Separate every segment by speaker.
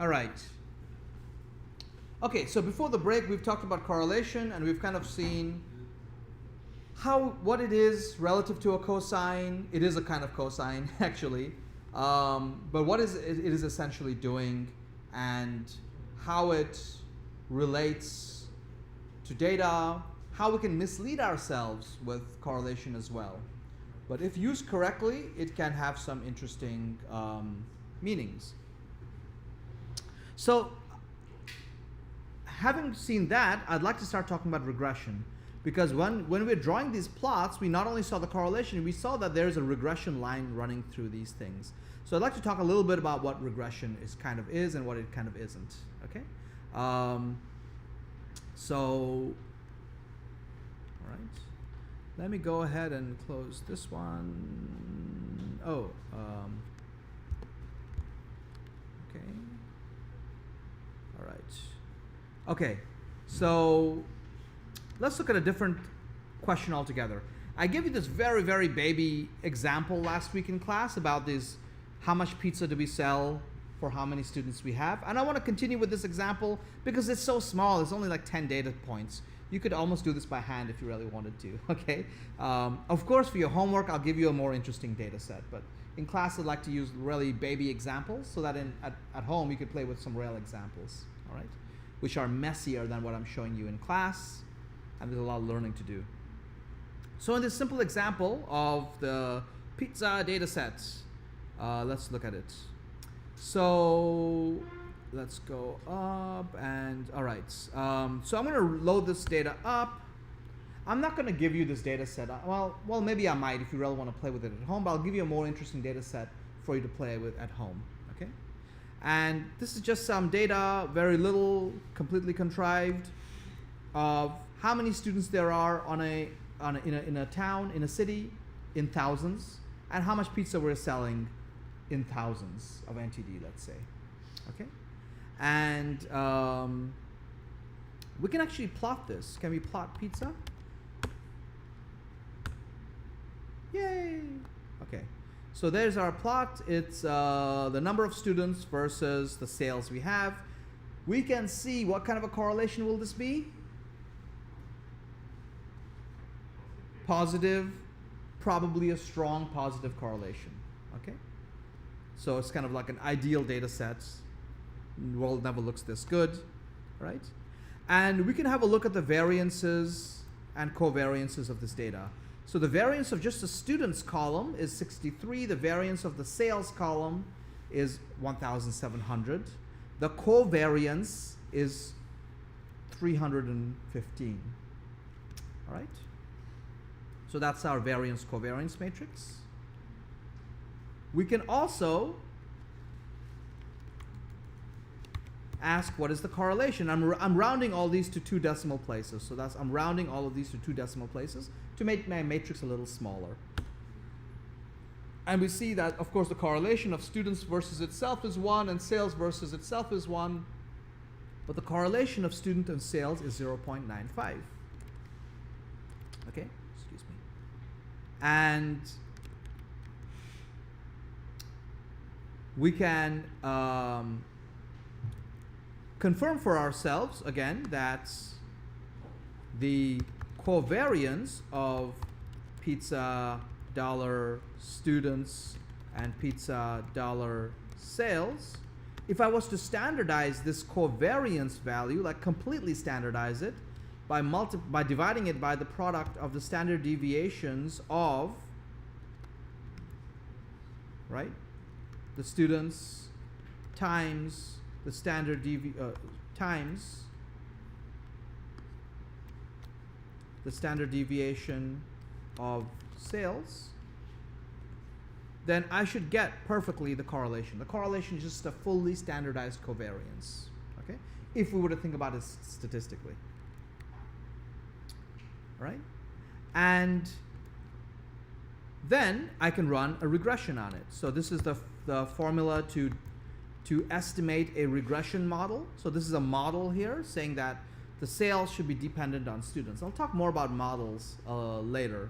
Speaker 1: All right. Okay, so before the break, we've talked about correlation, and we've kind of seen what it is relative to a cosine. It is a kind of cosine, actually. But what it is essentially doing, and how it relates to data, how we can mislead ourselves with correlation as well. But if used correctly, it can have some interesting meanings. So, having seen that, I'd like to start talking about regression. Because when we're drawing these plots, we not only saw the correlation, we saw that there's a regression line running through these things. So I'd like to talk a little bit about what regression is and what it kind of isn't. Okay. So, all right. Let me go ahead and close this one. Oh. Okay. All right. Okay. So let's look at a different question altogether. I gave you this very, very baby example last week in class about this: how much pizza do we sell for how many students we have? And I want to continue with this example because it's so small. It's only like 10 data points. You could almost do this by hand if you really wanted to, okay? Of course, for your homework, I'll give you a more interesting data set. But in class, I'd like to use really baby examples so that at home, you could play with some real examples, all right? Which are messier than what I'm showing you in class. And there's a lot of learning to do. So in this simple example of the pizza data set, let's look at it. So let's go up and all right. So I'm going to load this data up. I'm not going to give you this data set. Well, maybe I might if you really want to play with it at home, but I'll give you a more interesting data set for you to play with at home. Okay. And this is just some data, very little, completely contrived, of how many students there are in a town, in a city, in thousands, and how much pizza we're selling in thousands of NTD, let's say. Okay, and we can actually plot this. Can we plot pizza? Yay! Okay, so there's our plot. It's the number of students versus the sales we have. We can see what kind of a correlation will this be? Positive, probably a strong positive correlation. Okay, so it's kind of like an ideal data set. The world never looks this good, right? And we can have a look at the variances and covariances of this data. So the variance of just the students column is 63. The variance of the sales column is 1,700. The covariance is 315. All right. So that's our variance covariance matrix. We can also ask what is the correlation. I'm rounding all these to 2 decimal places. So I'm rounding all of these to 2 decimal places to make my matrix a little smaller. And we see that, of course, the correlation of students versus itself is 1 and sales versus itself is 1. But the correlation of student and sales is 0.95. Okay? And we can confirm for ourselves, again, that the covariance of pizza dollar students and pizza dollar sales, if I was to standardize this covariance value, like completely standardize it, by dividing it by the product of the standard deviations of, right, the students times the standard times the standard deviation of sales, then I should get perfectly the correlation. The correlation is just a fully standardized covariance, okay, if we were to think about it statistically. Right? And then I can run a regression on it. So this is the formula to estimate a regression model. So this is a model here saying that the sales should be dependent on students. I'll talk more about models later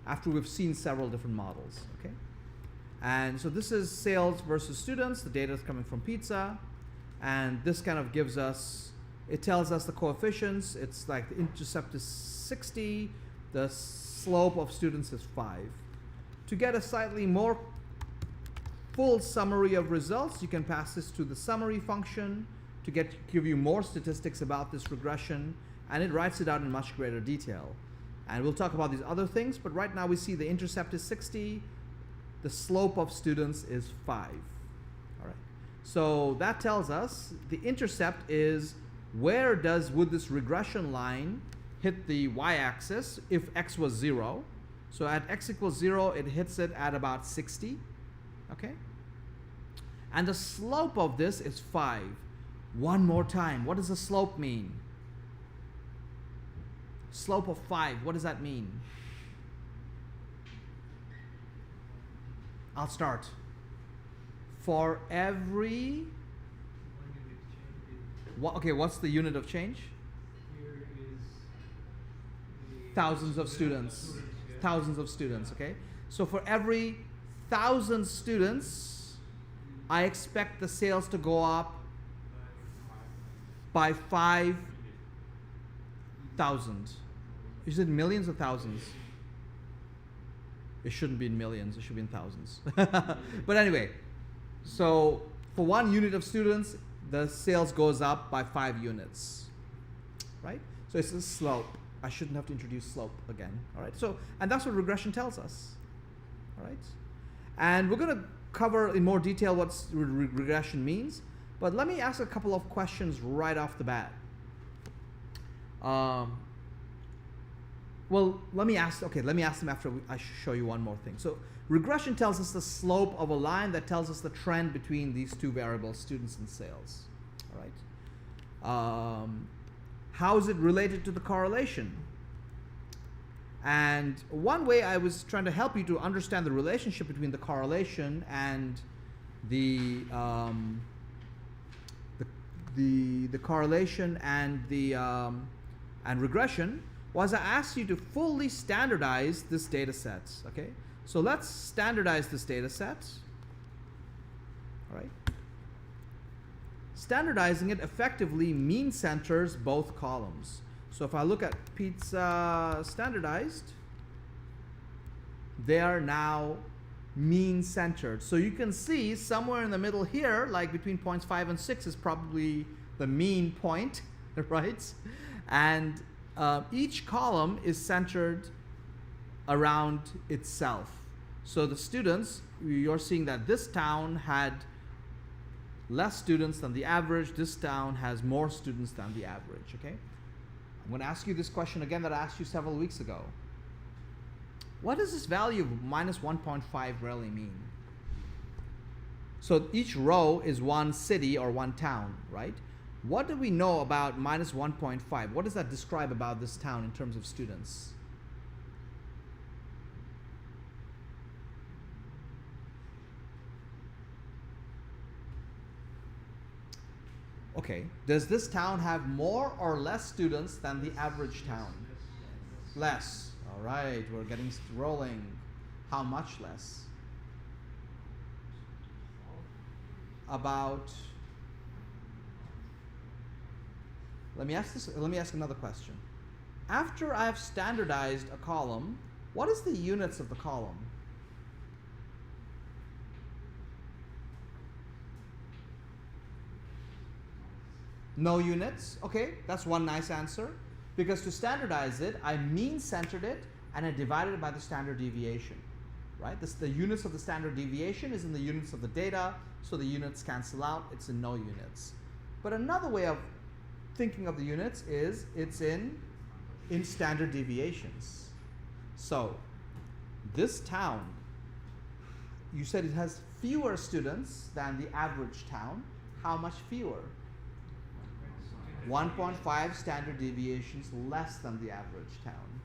Speaker 1: after we've seen several different models. Okay? And so this is sales versus students. The data is coming from pizza. and this kind of gives us, it tells us the coefficients. It's like the intercept is 60, the slope of students is 5. To get a slightly more full summary of results, you can pass this to the summary function to give you more statistics about this regression, and it writes it out in much greater detail. And we'll talk about these other things, but right now we see the intercept is 60, the slope of students is 5. All right. So that tells us the intercept is would this regression line hit the y-axis if x was 0. So at x equals 0, it hits it at about 60. Okay? And the slope of this is 5. One more time. What does the slope mean? Slope of 5. What does that mean? I'll start. For every... okay, what's the unit of change?
Speaker 2: Here is
Speaker 1: thousands of students. Thousands of students, okay? So for every 1,000 students, I expect the sales to go up by 5,000. Is it millions or thousands? It shouldn't be in millions, it should be in thousands. But anyway, so for 1 unit of students, the sales goes up by 5 units, right? So it's a slope. I shouldn't have to introduce slope again, all right? So, and that's what regression tells us, all right? And we're gonna cover in more detail what regression means, but let me ask a couple of questions right off the bat. Well, let me ask them after I show you one more thing. So regression tells us the slope of a line that tells us the trend between these two variables, students and sales, all right? How is it related to the correlation? And one way I was trying to help you to understand the relationship between the correlation and the correlation and and regression was I asked you to fully standardize this data set. Okay, so let's standardize this data set. All right. Standardizing it effectively mean centers both columns. So if I look at pizza standardized, they are now mean centered. So you can see somewhere in the middle here, like between points 5 and 6 is probably the mean point, right? And each column is centered around itself. So the students, you're seeing that this town had less students than the average. This town has more students than the average, okay? I'm going to ask you this question again that I asked you several weeks ago. What does this value of minus 1.5 really mean? So each row is one city or one town, right? What do we know about minus 1.5? What does that describe about this town in terms of students? Okay, does this town have more or less students than the average town? Less. All right, we're getting rolling. How much less? About, let me ask another question. After I've standardized a column, what is the units of the column? No units. Okay, that's one nice answer. Because to standardize it, I mean centered it and I divided it by the standard deviation. Right? The units of the standard deviation is in the units of the data, so the units cancel out, it's in no units. But another way of thinking of the units is it's in standard deviations. So this town, you said it has fewer students than the average town. How much fewer? 1.5 standard deviations less than the average town.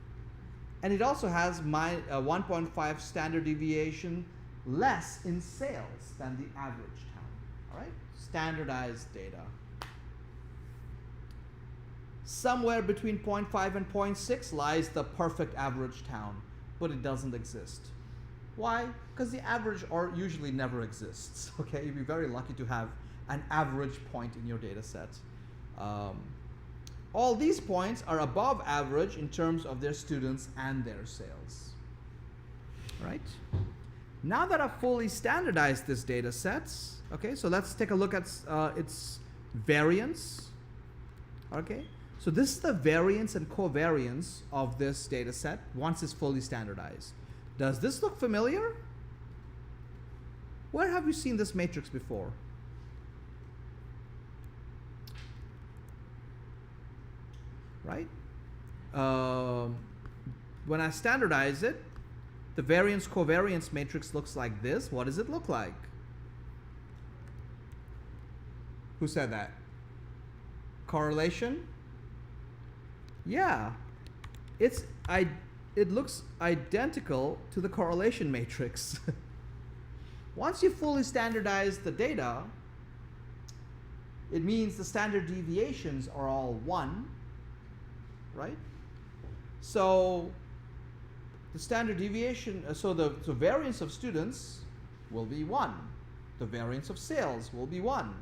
Speaker 1: And it also has 1.5 standard deviation less in sales than the average town. All right? Standardized data. Somewhere between 0.5 and 0.6 lies the perfect average town, but it doesn't exist. Why? Because the average or usually never exists. Okay, you'd be very lucky to have an average point in your data set. All these points are above average in terms of their students and their sales. Right? Now that I've fully standardized this data sets, okay, so let's take a look at its variance. Okay, so this is the variance and covariance of this data set once it's fully standardized. Does this look familiar? Where have you seen this matrix before? Right? When I standardize it, the variance covariance matrix looks like this. What does it look like? Who said that? Correlation? Yeah. It looks identical to the correlation matrix. Once you fully standardize the data, it means the standard deviations are all 1, right? So the standard deviation, so the variance of students will be 1. The variance of sales will be 1.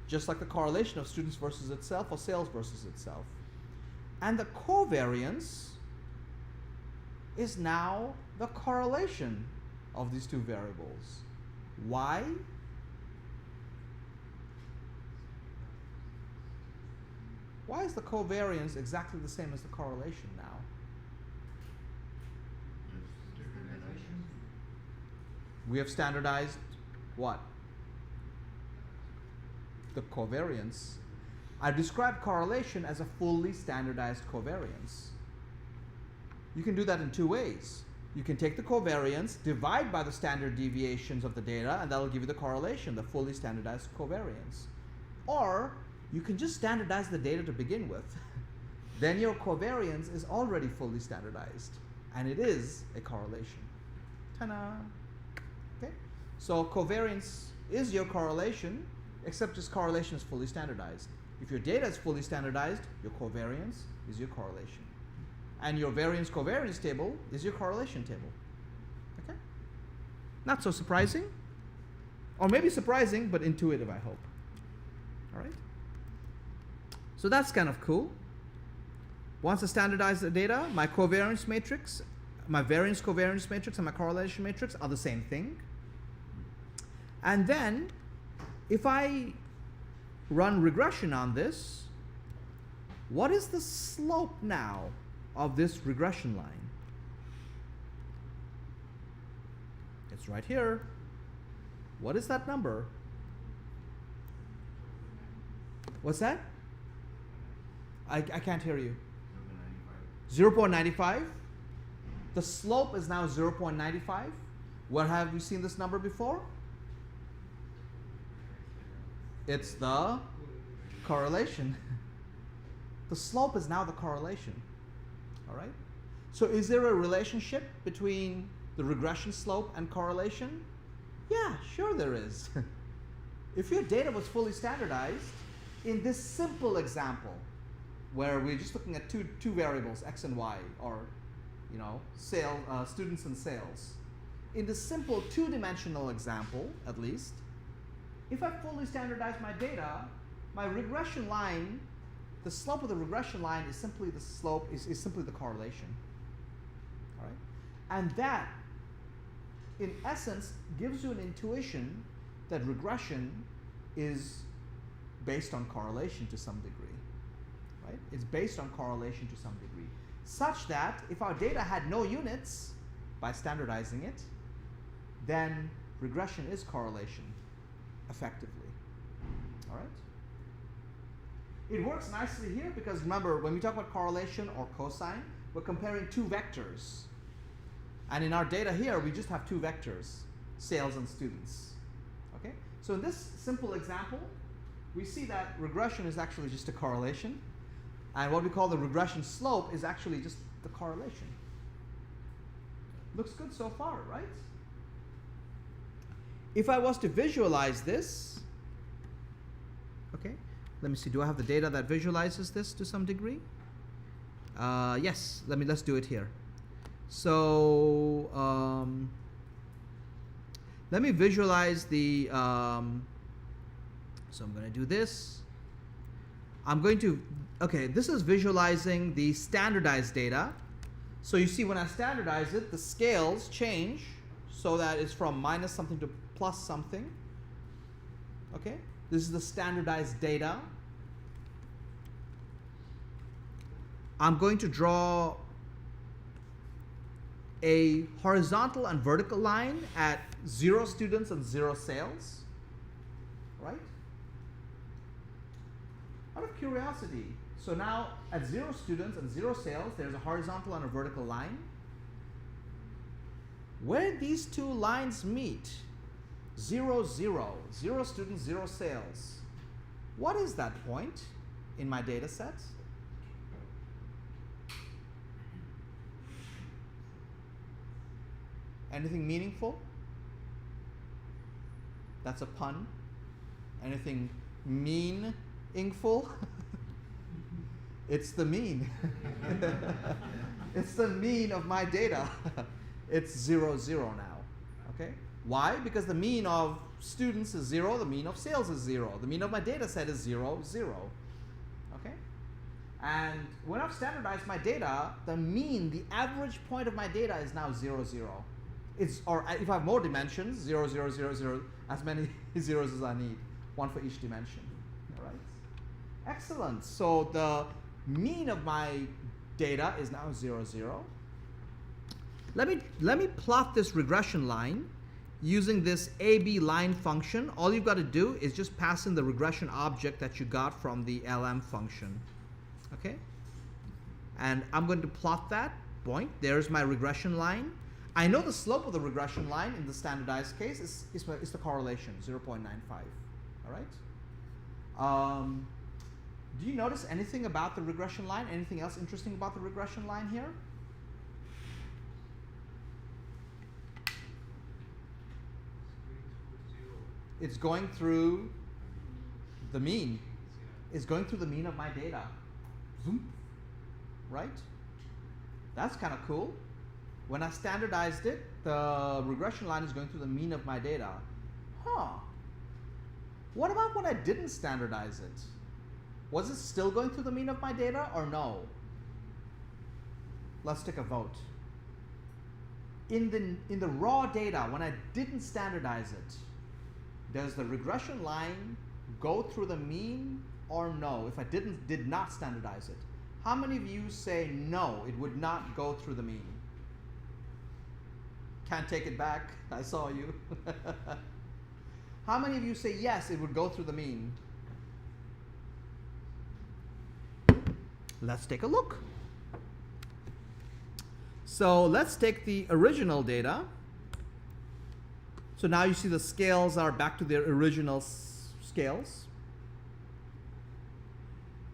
Speaker 1: Just like the correlation of students versus itself or sales versus itself. And the covariance is now the correlation of these two variables. Why? Why is the covariance exactly the same as the correlation now? We have standardized what? The covariance. I described correlation as a fully standardized covariance. You can do that in 2 ways. You can take the covariance, divide by the standard deviations of the data, and that will give you the correlation, the fully standardized covariance. Or you can just standardize the data to begin with. Then your covariance is already fully standardized, and it is a correlation. Ta-da! Okay? So covariance is your correlation, except this correlation is fully standardized. If your data is fully standardized, your covariance is your correlation. And your variance covariance table is your correlation table. Okay? Not so surprising. Or maybe surprising, but intuitive, I hope. All right? So that's kind of cool. Once I standardize the data, my covariance matrix, my variance covariance matrix, and my correlation matrix are the same thing. And then, if I run regression on this, what is the slope now of this regression line? It's right here. What is that number? What's that? I can't hear you. 0.95. The slope is now 0.95. Where have you seen this number before? It's the correlation. The slope is now the correlation. All right? So is there a relationship between the regression slope and correlation? Yeah, sure there is. If your data was fully standardized, in this simple example, where we're just looking at two variables, x and y, or students and sales. In this simple 2-dimensional example, at least, if I fully standardize my data, my regression line, the slope of the regression line is simply the slope, is simply the correlation. All right? And that, in essence, gives you an intuition that regression is based on correlation to some degree. Right? It's based on correlation to some degree. Such that if our data had no units, by standardizing it, then regression is correlation, effectively. All right? It works nicely here because remember, when we talk about correlation or cosine, we're comparing 2 vectors. And in our data here, we just have 2 vectors, sales and students. Okay? So in this simple example, we see that regression is actually just a correlation. And what we call the regression slope is actually just the correlation. Looks good so far, right? If I was to visualize this, okay, let me see, do I have the data that visualizes this to some degree? Yes, let's do it here. So let me visualize the, so I'm going to do this. I'm going to, okay, this is visualizing the standardized data. So you see when I standardize it, the scales change so that it's from minus something to plus something. Okay, this is the standardized data. I'm going to draw a horizontal and vertical line at 0 students and 0 sales, right? Out of curiosity, so now at 0 students and 0 sales, there's a horizontal and a vertical line. Where these two lines meet, 0, 0, 0 students, 0 sales, what is that point in my data set? Anything meaningful? That's a pun. Anything meaningful? It's the mean. It's the mean of my data. It's 0, 0 now. Okay? Why? Because the mean of students is 0, the mean of sales is 0. The mean of my data set is 0, 0. Okay? And when I've standardized my data, the mean, the average point of my data is now 0, 0. It's, or if I have more dimensions, 0, 0, 0, 0, as many zeros as I need, one for each dimension. All right? Excellent. So the mean of my data is now 0, 0. Let me plot this regression line using this AB line function. All you've got to do is just pass in the regression object that you got from the LM function. Okay? And I'm going to plot that point. There's my regression line. I know the slope of the regression line in the standardized case is the correlation, 0.95. All right? Do you notice anything about the regression line? Anything else interesting about the regression line here? It's going through the mean. It's going through the mean of my data. Zoom. Right? That's kind of cool. When I standardized it, the regression line is going through the mean of my data. Huh. What about when I didn't standardize it? Was it still going through the mean of my data or no? Let's take a vote. In the raw data, when I didn't standardize it, does the regression line go through the mean or no if I did not standardize it? How many of you say no, it would not go through the mean? Can't take it back, I saw you. How many of you say yes, it would go through the mean? Let's take a look. So let's take the original data. So now you see the scales are back to their original scales.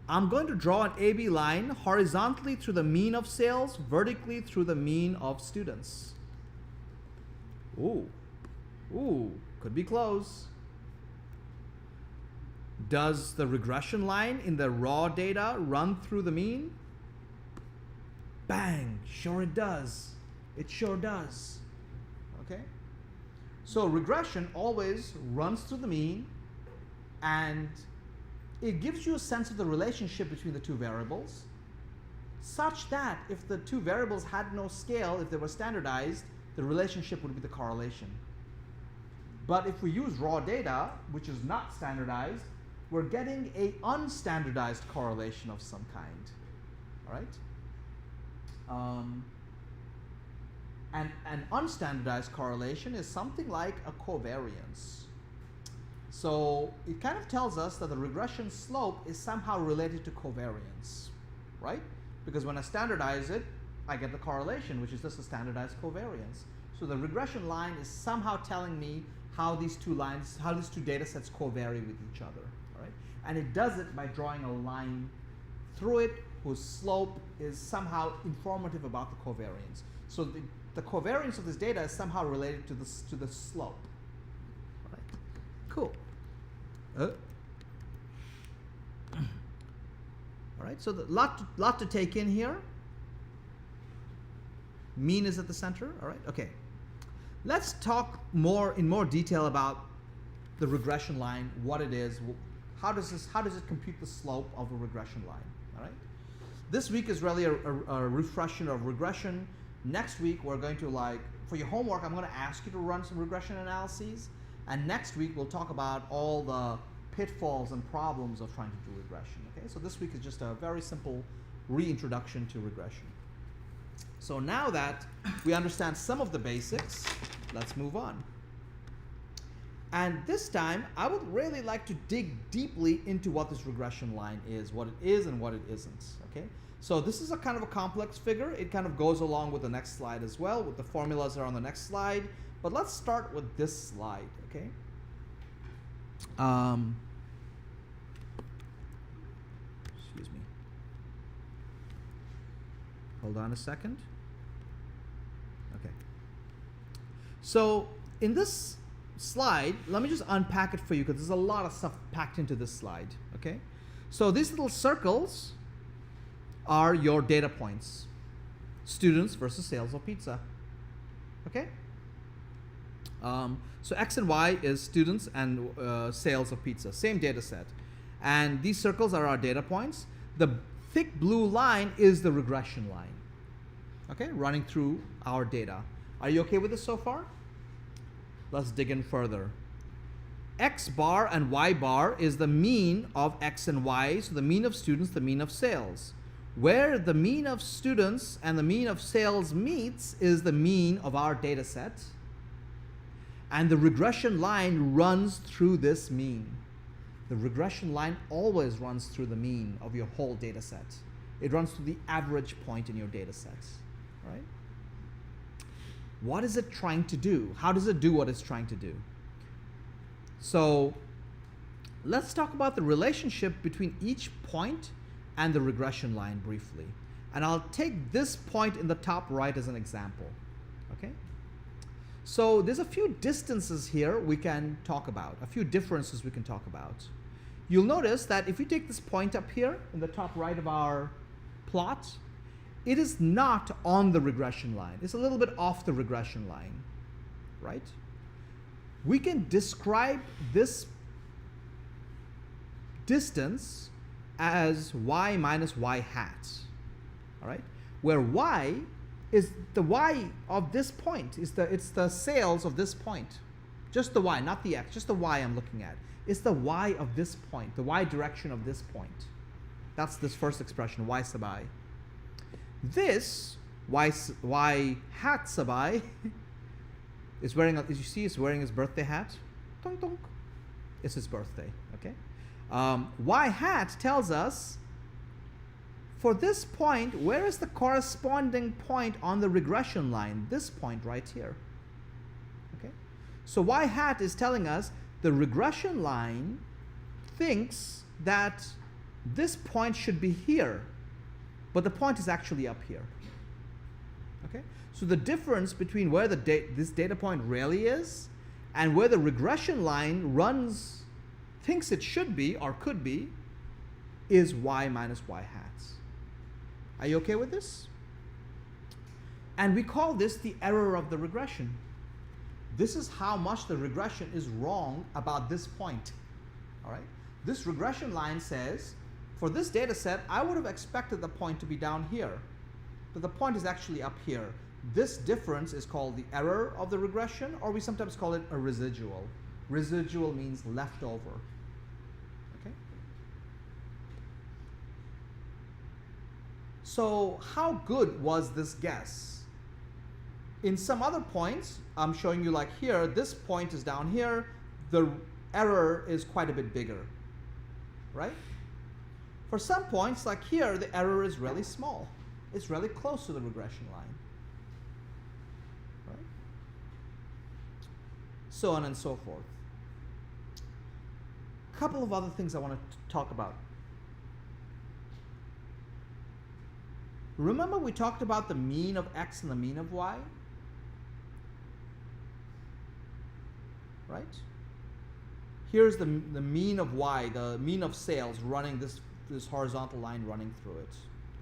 Speaker 1: I'm going to draw an AB line horizontally through the mean of sales, vertically through the mean of students. Ooh, ooh, could be close. Does the regression line in the raw data run through the mean? Bang, sure it does. It sure does. Okay? So regression always runs through the mean, and it gives you a sense of the relationship between the two variables, such that if the two variables had no scale, if they were standardized, the relationship would be the correlation. But if we use raw data, which is not standardized, we're getting a unstandardized correlation of some kind. All right? And an unstandardized correlation is something like a covariance. So it kind of tells us that the regression slope is somehow related to covariance, right? Because when I standardize it, I get the correlation, which is just a standardized covariance. So the regression line is somehow telling me how these two lines, how these two data sets covary with each other, all right? And it does it by drawing a line through it whose slope is somehow informative about the covariance. So the covariance of this data is somehow related to the slope. All right. Cool. All right, so the lot to take in here. Mean is at the center, all right, okay. Let's talk in more detail about the regression line, what it is, how does it compute the slope of a regression line, all right? This week is really a refresher of regression. Next week, we're going to, like, for your homework, I'm going to ask you to run some regression analyses. And next week, we'll talk about all the pitfalls and problems of trying to do regression, okay? So this week is just a very simple reintroduction to regression. So now that we understand some of the basics, let's move on. And this time, I would really like to dig deeply into what this regression line is, what it is and what it isn't, okay? So this is a kind of a complex figure. It kind of goes along with the next slide as well, with the formulas that are on the next slide. But let's start with this slide, okay? Excuse me. Hold on a second. Okay. So in this slide, let me just unpack it for you because there's a lot of stuff packed into this slide, okay? So these little circles are your data points. Students versus sales of pizza, okay? So X and Y is students and sales of pizza, same data set. And these circles are our data points. The thick blue line is the regression line, okay, running through our data. Are you okay with this so far? Let's dig in further. X bar and Y bar is the mean of X and Y, so the mean of students, the mean of sales. Where the mean of students and the mean of sales meets is the mean of our data set. And the regression line runs through this mean. The regression line always runs through the mean of your whole data set. It runs through the average point in your data set, right? What is it trying to do? How does it do what it's trying to do? So let's talk about the relationship between each point and the regression line briefly. And I'll take this point in the top right as an example, okay? So there's a few distances here we can talk about, a few differences we can talk about. You'll notice that if you take this point up here in the top right of our plot, it is not on the regression line. It's a little bit off the regression line, right? We can describe this distance as y minus y hat, all right? Where y is the y of this point. It's the sales of this point. Just the y, not the x, just the y I'm looking at. It's the y of this point, the y direction of this point. That's this first expression, y sub I. This y hat sub I is wearing, as you see, is wearing his birthday hat. Tonk, tonk. It's his birthday, okay? Y hat tells us for this point, where is the corresponding point on the regression line? This point right here, okay? So y hat is telling us the regression line thinks that this point should be here, but the point is actually up here, okay? So the difference between where this data point really is and where the regression line thinks it should be or could be is y minus y hats. Are you okay with this? And we call this the error of the regression. This is how much the regression is wrong about this point, all right? This regression line says, for this data set, I would have expected the point to be down here, but the point is actually up here. This difference is called the error of the regression, or we sometimes call it a residual. Residual means leftover, okay? So how good was this guess? In some other points, I'm showing you like here, this point is down here, the error is quite a bit bigger, right? For some points, like here, the error is really small. It's really close to the regression line, right? So on and so forth. A couple of other things I want to talk about. Remember we talked about the mean of x and the mean of y? Right? Here's the mean of y, the mean of sales running this horizontal line running through it,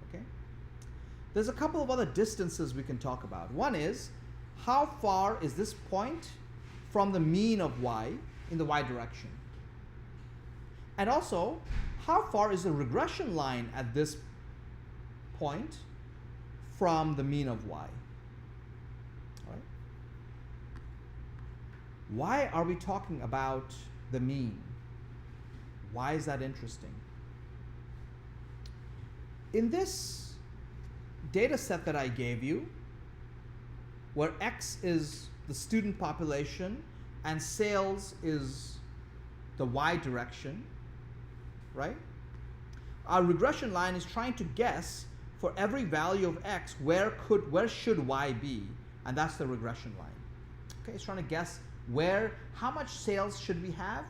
Speaker 1: okay? There's a couple of other distances we can talk about. One is how far is this point from the mean of y in the y direction? And also, how far is the regression line at this point from the mean of y? All right. Why are we talking about the mean? Why is that interesting? In this data set that I gave you, where X is the student population and sales is the Y direction, right? Our regression line is trying to guess for every value of X, where should Y be? And that's the regression line. Okay, it's trying to guess how much sales should we have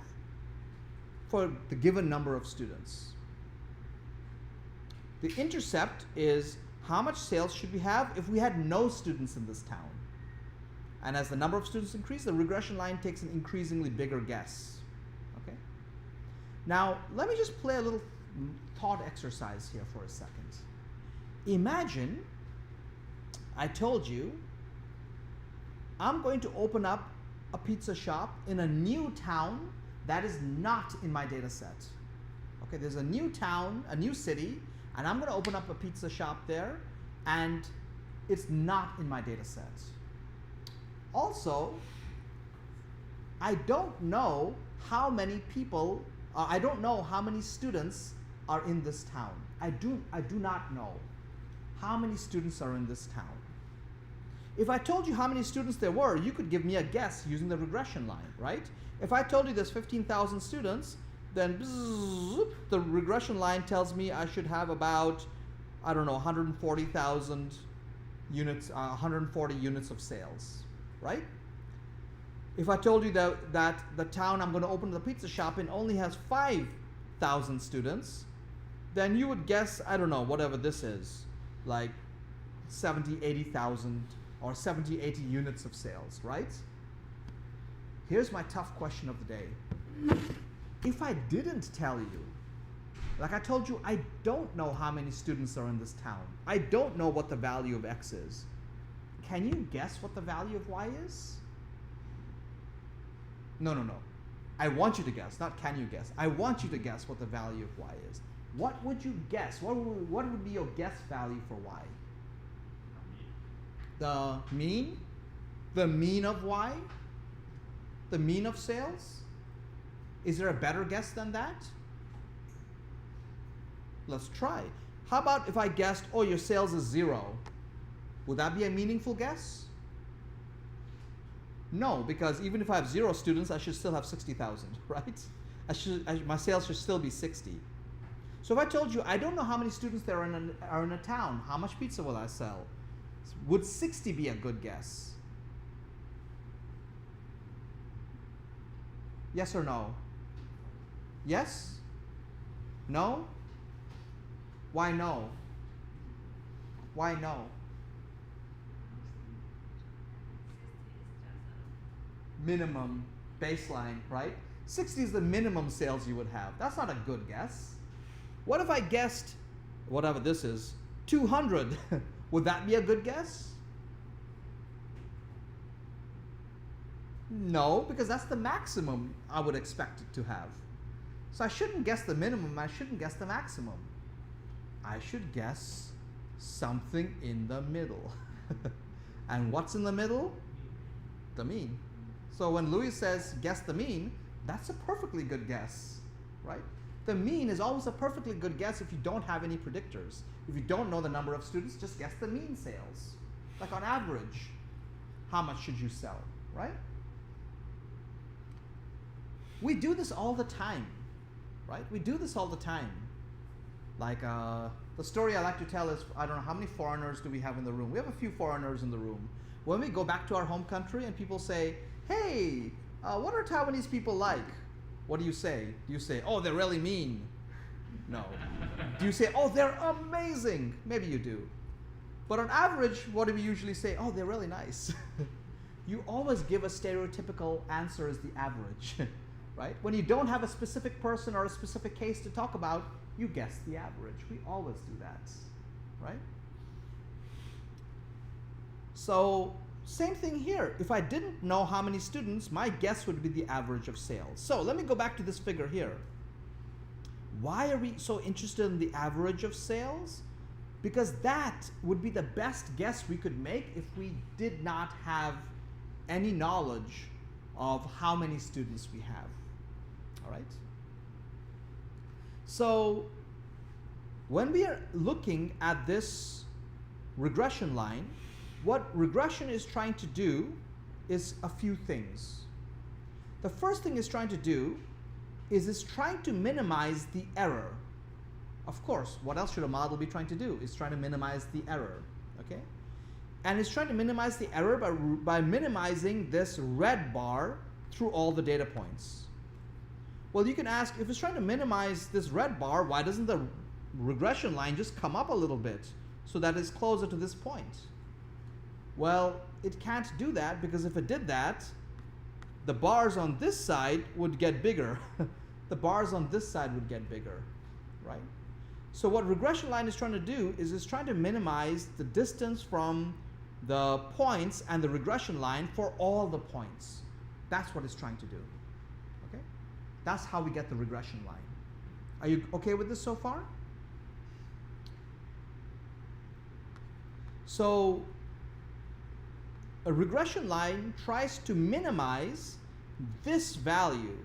Speaker 1: for the given number of students. The intercept is how much sales should we have if we had no students in this town. And as the number of students increase, the regression line takes an increasingly bigger guess. Okay? Now, let me just play a little thought exercise here for a second. Imagine I told you I'm going to open up a pizza shop in a new town that is not in my data set. Okay, there's a new town, a new city, and I'm going to open up a pizza shop there, and it's not in my data set. Also, I don't know how many people, I don't know how many students are in this town. I do not know how many students are in this town. If I told you how many students there were, you could give me a guess using the regression line, right? If I told you there's 15,000 students, then bzzz, the regression line tells me I should have about, I don't know, 140,000 units, 140 units of sales, right? If I told you that the town I'm going to open the pizza shop in only has 5,000 students, then you would guess, I don't know, whatever this is, like 70, 80,000 or 70, 80 units of sales, right? Here's my tough question of the day. If I didn't tell you, like I told you, I don't know how many students are in this town. I don't know what the value of X is. Can you guess what the value of Y is? No. I want you to guess, not can you guess. I want you to guess what the value of Y is. What would you guess? What would be your guess value for Y? The mean? The mean of Y? The mean of sales? Is there a better guess than that? Let's try. How about if I guessed, oh, your sales is 0? Would that be a meaningful guess? No, because even if I have 0 students, I should still have 60,000, right? My sales should still be 60. So if I told you, I don't know how many students there are in a town, how much pizza will I sell? Would 60 be a good guess? Yes or no? Yes? No? Why no? Why no? Minimum baseline, right? 60 is the minimum sales you would have. That's not a good guess. What if I guessed, whatever this is, 200? Would that be a good guess? No, because that's the maximum I would expect it to have. So I shouldn't guess the minimum, I shouldn't guess the maximum. I should guess something in the middle. And what's in the middle? The mean. So when Louis says guess the mean, that's a perfectly good guess, right? The mean is always a perfectly good guess if you don't have any predictors. If you don't know the number of students, just guess the mean sales. Like on average, how much should you sell, right? We do this all the time, right? We do this all the time. Like the story I like to tell is, I don't know, how many foreigners do we have in the room? We have a few foreigners in the room. When we go back to our home country and people say, hey, what are Taiwanese people like? What do you say? Do you say, oh, they're really mean? No. Do you say, oh, they're amazing? Maybe you do. But on average, what do we usually say? Oh, they're really nice. You always give a stereotypical answer as the average, right? When you don't have a specific person or a specific case to talk about, you guess the average. We always do that, right? So same thing here. If I didn't know how many students, my guess would be the average of sales. So let me go back to this figure here. Why are we so interested in the average of sales? Because that would be the best guess we could make if we did not have any knowledge of how many students we have. All right? So when we are looking at this regression line, what regression is trying to do is a few things. The first thing it's trying to do is it's trying to minimize the error. Of course, what else should a model be trying to do? It's trying to minimize the error, okay? And it's trying to minimize the error by minimizing this red bar through all the data points. Well, you can ask, if it's trying to minimize this red bar, why doesn't the regression line just come up a little bit so that it's closer to this point? Well, it can't do that, because if it did that, the bars on this side would get bigger. The bars on this side would get bigger, right? So what regression line is trying to do is it's trying to minimize the distance from the points and the regression line for all the points. That's what it's trying to do, okay? That's how we get the regression line. Are you okay with this so far? So a regression line tries to minimize this value,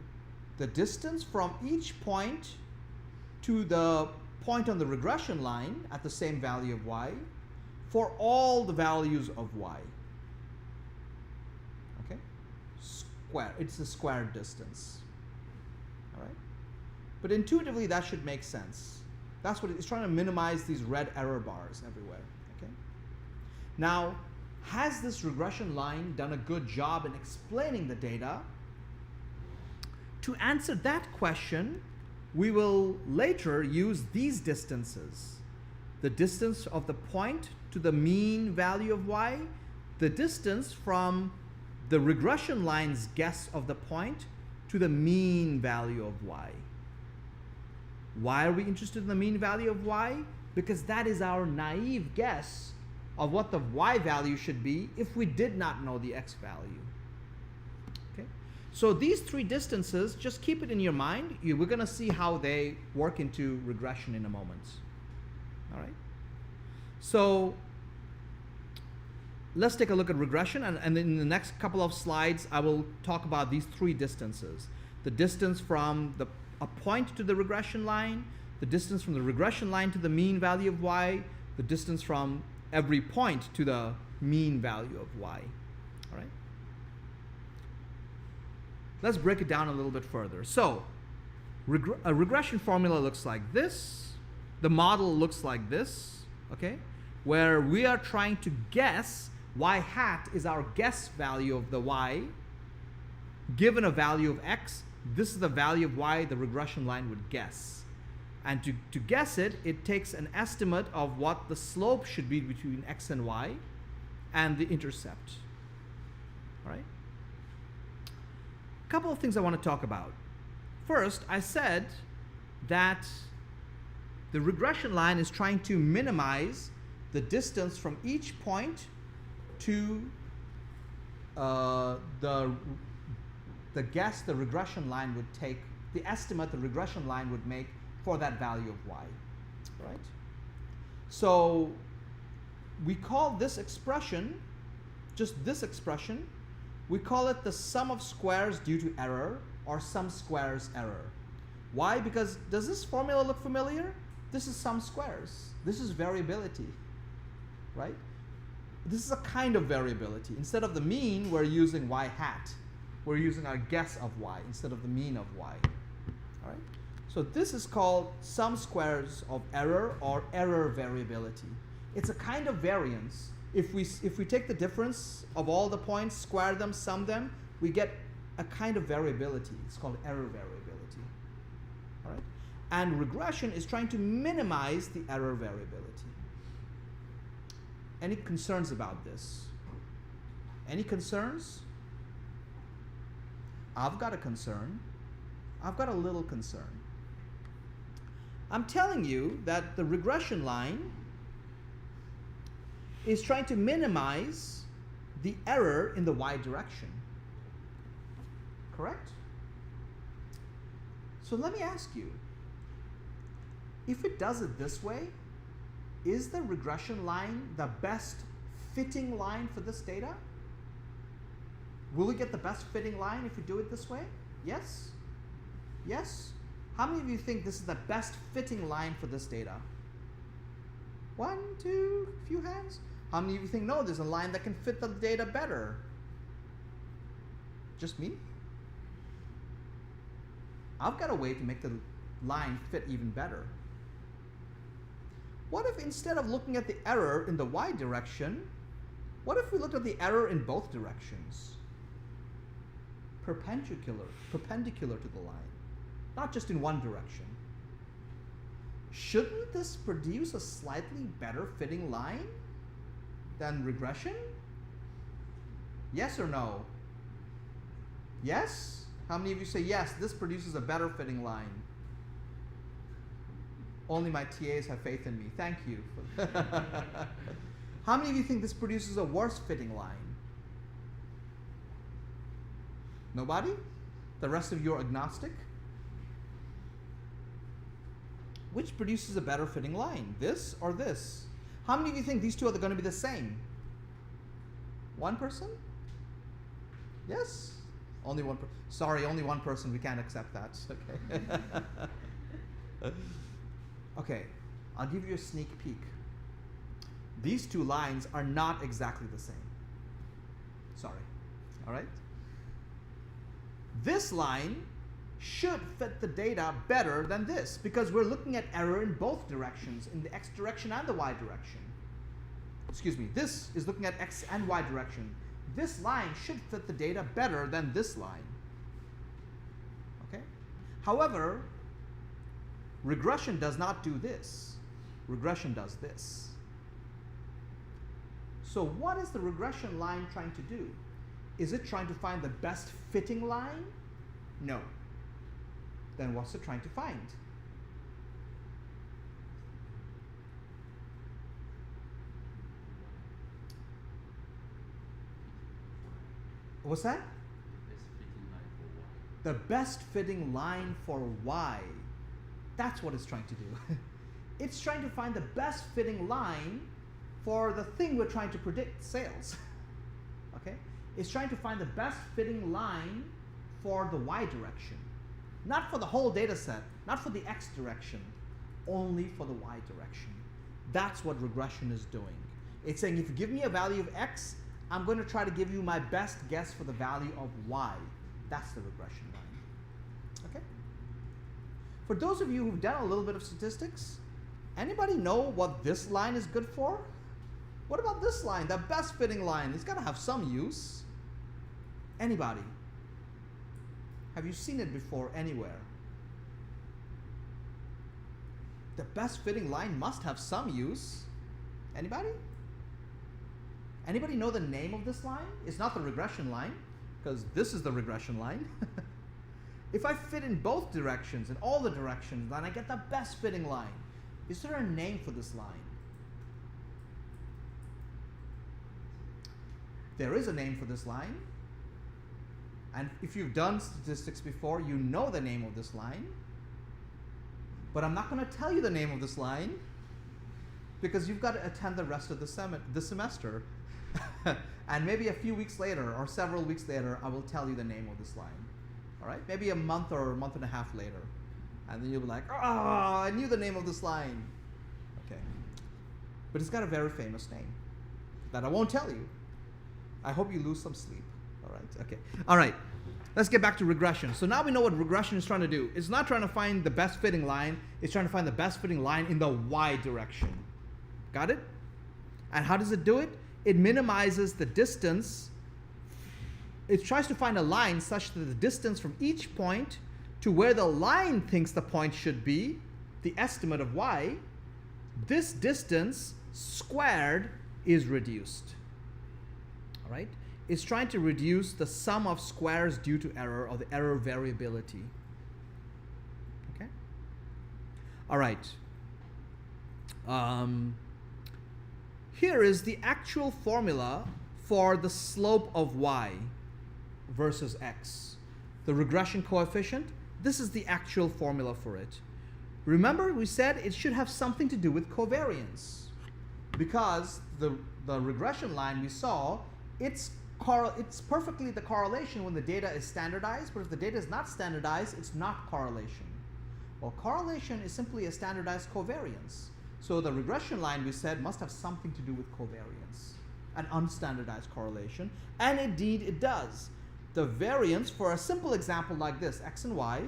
Speaker 1: the distance from each point to the point on the regression line at the same value of y, for all the values of y. Okay? Square. It's the squared distance. All right? But intuitively, that should make sense. That's what it's trying to minimize, these red error bars everywhere. Okay? Now, has this regression line done a good job in explaining the data? To answer that question, we will later use these distances. The distance of the point to the mean value of y, the distance from the regression line's guess of the point to the mean value of y. Why are we interested in the mean value of y? Because that is our naive guess of what the y value should be if we did not know the x value. Okay? So these three distances, just keep it in your mind. We're going to see how they work into regression in a moment. All right? So let's take a look at regression, and in the next couple of slides, I will talk about these three distances. The distance from a point to the regression line, the distance from the regression line to the mean value of y, the distance from every point to the mean value of y. All right? Let's break it down a little bit further. So, a regression formula looks like this. The model looks like this, okay? Where we are trying to guess y hat is our guess value of the y. Given a value of x, this is the value of y the regression line would guess. And to guess it, it takes an estimate of what the slope should be between x and y and the intercept. All right? A couple of things I want to talk about. First, I said that the regression line is trying to minimize the distance from each point to the guess the regression line would take, the estimate the regression line would make for that value of y, right? So we call this expression, just this expression, we call it the sum of squares due to error, or sum squares error. Why? Because does this formula look familiar? This is sum squares. This is variability, right? This is a kind of variability. Instead of the mean, we're using y hat. We're using our guess of y instead of the mean of y. All right? So this is called sum squares of error, or error variability. It's a kind of variance. If we take the difference of all the points, square them, sum them, we get a kind of variability. It's called error variability. All right? And regression is trying to minimize the error variability. Any concerns about this? Any concerns? I've got a concern. I've got a little concern. I'm telling you that the regression line is trying to minimize the error in the y direction. Correct? So let me ask you, if it does it this way, is the regression line the best fitting line for this data? Will we get the best fitting line if we do it this way? Yes? Yes? How many of you think this is the best fitting line for this data? 1, 2, few hands. How many of you think, no, there's a line that can fit the data better? Just me? I've got a way to make the line fit even better. What if instead of looking at the error in the y direction, what if we looked at the error in both directions? Perpendicular to the line, not just in one direction. Shouldn't this produce a slightly better fitting line than regression? Yes or no? Yes? How many of you say yes, this produces a better fitting line? Only my TAs have faith in me. Thank you. How many of you think this produces a worse fitting line? Nobody? The rest of you are agnostic? Which produces a better fitting line? This or this? How many of you think these two are going to be the same? One person? Yes? Only one person. Sorry, only one person. We can't accept that. Okay. Okay, I'll give you a sneak peek. These two lines are not exactly the same. Sorry. All right? This line should fit the data better than this because we're looking at error in both directions, in the x direction and the y direction. Excuse me, this is looking at x and y direction. This line should fit the data better than this line. Okay? However, regression does not do this. Regression does this. So what is the regression line trying to do? Is it trying to find the best fitting line? No. Then what's it trying to find? What's that? The best fitting line for y. That's what it's trying to do. It's trying to find the best fitting line for the thing we're trying to predict, sales. Okay? It's trying to find the best fitting line for the y direction. Not for the whole data set, not for the x direction, only for the y direction. That's what regression is doing. It's saying if you give me a value of x, I'm going to try to give you my best guess for the value of y. That's the regression line. Okay? For those of you who've done a little bit of statistics, anybody know what this line is good for? What about this line, the best fitting line? It's got to have some use. Anybody? Have you seen it before anywhere? The best fitting line must have some use. Anybody? Anybody know the name of this line? It's not the regression line, because this is the regression line. If I fit in both directions, in all the directions, then I get the best fitting line. Is there a name for this line? There is a name for this line. And if you've done statistics before, you know the name of this line. But I'm not going to tell you the name of this line because you've got to attend the rest of the semester. And maybe a few weeks later or several weeks later, I will tell you the name of this line. All right? Maybe a month or a month and a half later. And then you'll be like, oh, I knew the name of this line. Okay. But it's got a very famous name that I won't tell you. I hope you lose some sleep. All right? Okay. All right. Let's get back to regression. So now we know what regression is trying to do. It's not trying to find the best fitting line. It's trying to find the best fitting line in the y direction. Got it? And how does it do it? It minimizes the distance. It tries to find a line such that the distance from each point to where the line thinks the point should be, the estimate of y, this distance squared is reduced. All right? It's trying to reduce the sum of squares due to error or the error variability. Okay? All right. Here is the actual formula for the slope of y versus x. The regression coefficient, this is the actual formula for it. Remember, we said it should have something to do with covariance, because the regression line we saw, it's perfectly the correlation when the data is standardized, but if the data is not standardized, it's not correlation. Well, correlation is simply a standardized covariance. So the regression line, we said, must have something to do with covariance, an unstandardized correlation, and indeed it does. The variance, for a simple example like this, x and y,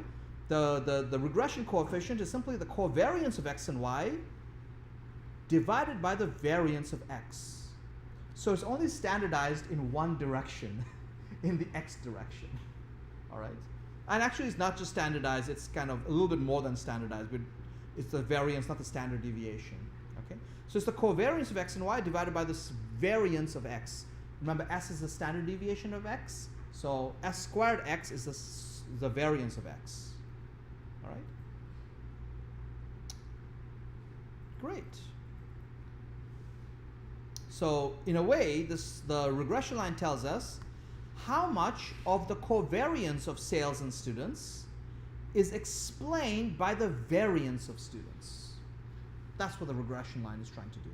Speaker 1: the regression coefficient is simply the covariance of x and y divided by the variance of x. So it's only standardized in one direction, in the x direction, all right? And actually it's not just standardized, it's kind of a little bit more than standardized, but it's the variance, not the standard deviation, okay? So it's the covariance of x and y divided by the variance of x. Remember, s is the standard deviation of x, so s squared x is the variance of x, all right? Great. So in a way, the regression line tells us how much of the covariance of sales and students is explained by the variance of students. That's what the regression line is trying to do.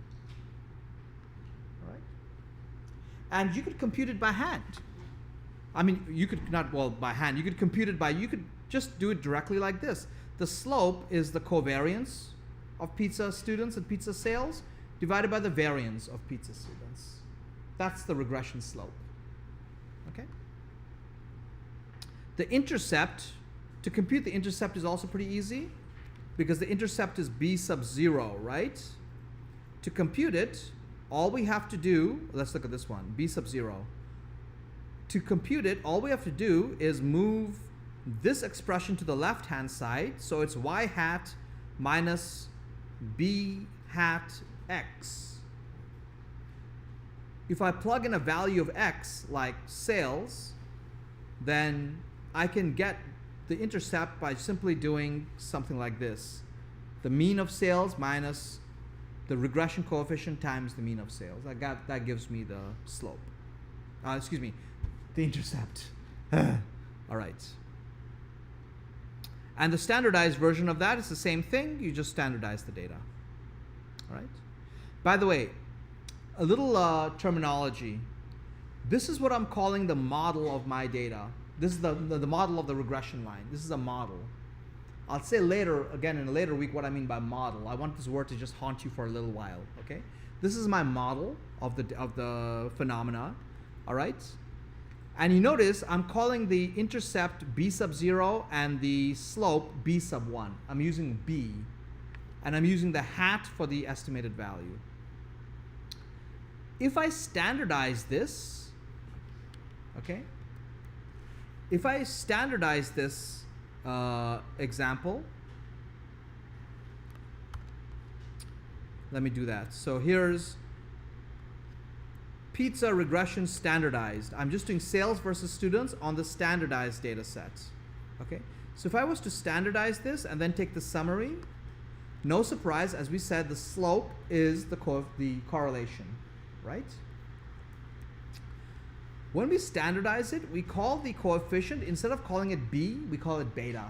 Speaker 1: All right? And you could compute it by hand. I mean, you could not, well, by hand. You could compute it by, you could just do it directly like this. The slope is the covariance of pizza students and pizza sales divided by the variance of pizza students. That's the regression slope. Okay? The intercept, to compute the intercept is also pretty easy because the intercept is b sub 0, right? To compute it, all we have to do, let's look at this one, b sub 0. To compute it, all we have to do is move this expression to the left-hand side, so it's y hat minus b hat x. If I plug in a value of x, like sales, then I can get the intercept by simply doing something like this. The mean of sales minus the regression coefficient times the mean of sales. That gives me the slope. Excuse me, the intercept. All right. And the standardized version of that is the same thing. You just standardize the data. All right. By the way, a little terminology. This is what I'm calling the model of my data. This is the model of the regression line. This is a model. I'll say later, again in a later week, what I mean by model. I want this word to just haunt you for a little while, okay? This is my model of the phenomena, all right? And you notice I'm calling the intercept b sub 0 and the slope b sub 1. I'm using b, and I'm using the hat for the estimated value. If I standardize this, okay? If I standardize this example, let me do that. So here's pizza regression standardized. I'm just doing sales versus students on the standardized data set. Okay? So if I was to standardize this and then take the summary, no surprise, as we said, the slope is the correlation, right? When we standardize it, we call the coefficient, instead of calling it b, we call it beta,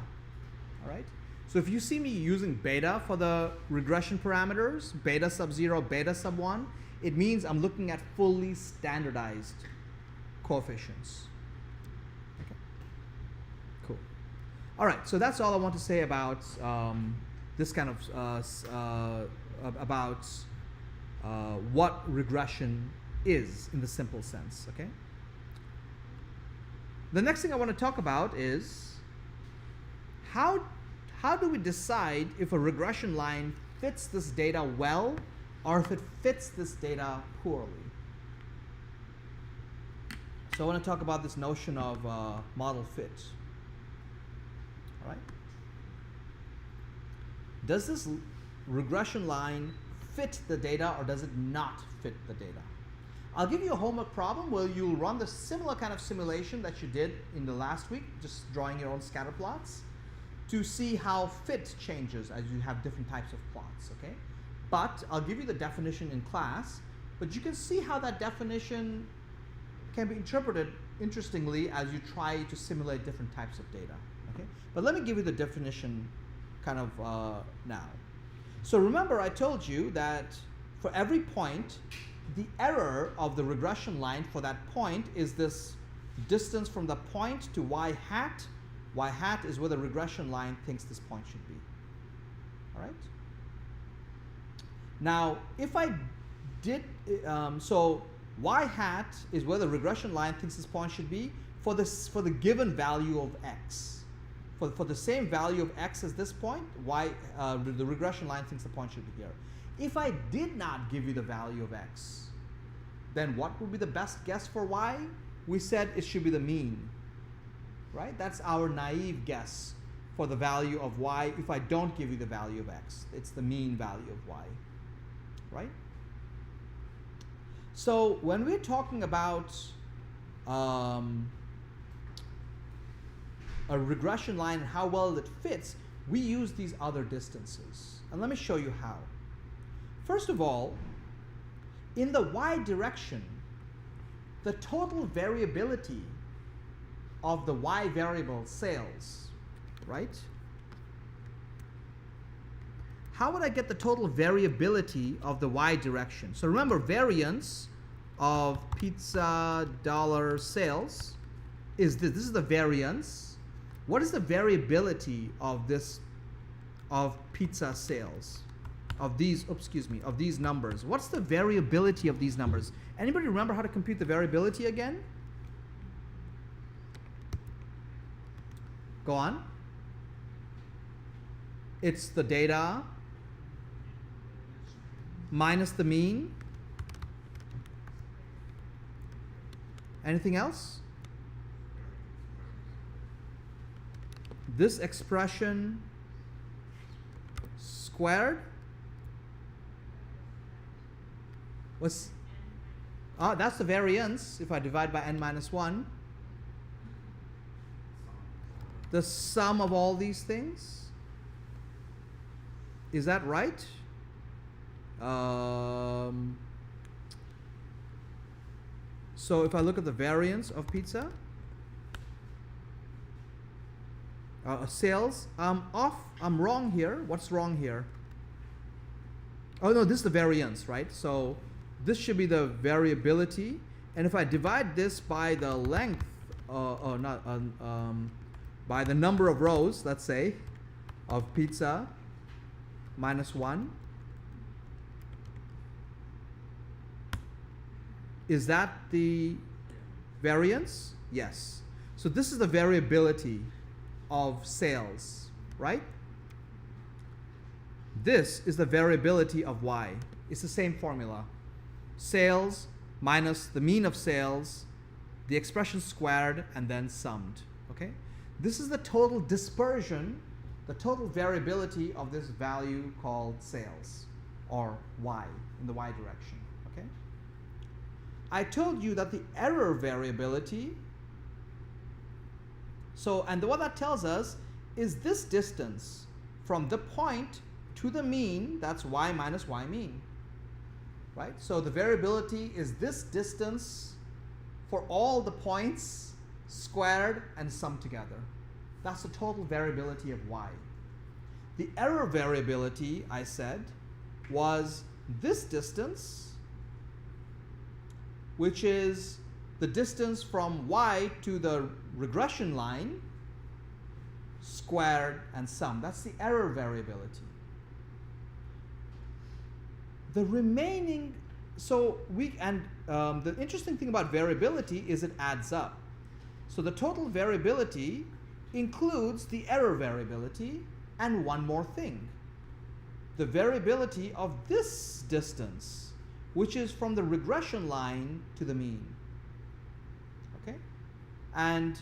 Speaker 1: all right? So if you see me using beta for the regression parameters, beta sub 0, beta sub 1, it means I'm looking at fully standardized coefficients. Okay, cool. All right, so that's all I want to say about this kind of, what regression is in the simple sense, okay? The next thing I want to talk about is how do we decide if a regression line fits this data well or if it fits this data poorly? So I want to talk about this notion of model fit. All right? Does this regression line fit the data or does it not fit the data? I'll give you a homework problem where you'll run the similar kind of simulation that you did in the last week, just drawing your own scatter plots, to see how fit changes as you have different types of plots, okay? But I'll give you the definition in class, but you can see how that definition can be interpreted interestingly as you try to simulate different types of data. Okay, but let me give you the definition kind of now. So remember, I told you that for every point, the error of the regression line for that point is this distance from the point to y hat. Y hat is where the regression line thinks this point should be. All right. Now, if I did, so y hat is where the regression line thinks this point should be for the given value of x. For the same value of x as this point, the regression line thinks the point should be here. If I did not give you the value of x, then what would be the best guess for y? We said it should be the mean, right? That's our naive guess for the value of y if I don't give you the value of x. It's the mean value of y, right? So when we're talking about a regression line and how well it fits, we use these other distances. And let me show you how. First of all, in the y direction, the total variability of the y variable sales, right? How would I get the total variability of the y direction? So remember, variance of pizza dollar sales is this. This is the variance. What is the variability of this, of pizza sales? Of these, of these numbers. What's the variability of these numbers? Anybody remember how to compute the variability again? Go on. It's the data minus the mean. Anything else? This expression squared. What's that's the variance if I divide by n minus 1. The sum of all these things. Is that right? So if I look at the variance of pizza, sales, I'm wrong here. What's wrong here? Oh no, this is the variance, right? So this should be the variability, and if I divide this by the length, by the number of rows, let's say, of pizza minus 1, is that the variance? Yes. So this is the variability of sales, right? This is the variability of y. It's the same formula. Sales minus the mean of sales, the expression squared, and then summed. Okay? This is the total dispersion, the total variability of this value called sales, or y, in the y direction. Okay? I told you that the error variability, and what that tells us is this distance from the point to the mean, that's y minus y mean. Right? So the variability is this distance for all the points squared and summed together. That's the total variability of y. The error variability, I said, was this distance, which is the distance from y to the regression line squared and summed. That's the error variability. The remaining, the interesting thing about variability is it adds up. So the total variability includes the error variability and one more thing. The variability of this distance, which is from the regression line to the mean. Okay? And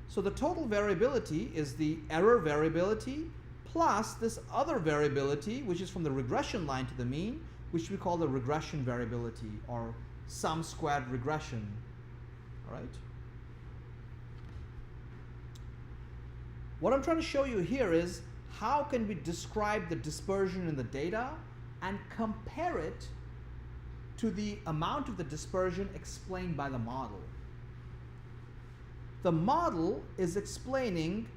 Speaker 1: so the total variability is the error variability plus this other variability, which is from the regression line to the mean, which we call the regression variability, or sum squared regression. All right? What I'm trying to show you here is how can we describe the dispersion in the data and compare it to the amount of the dispersion explained by the model. The model is explaining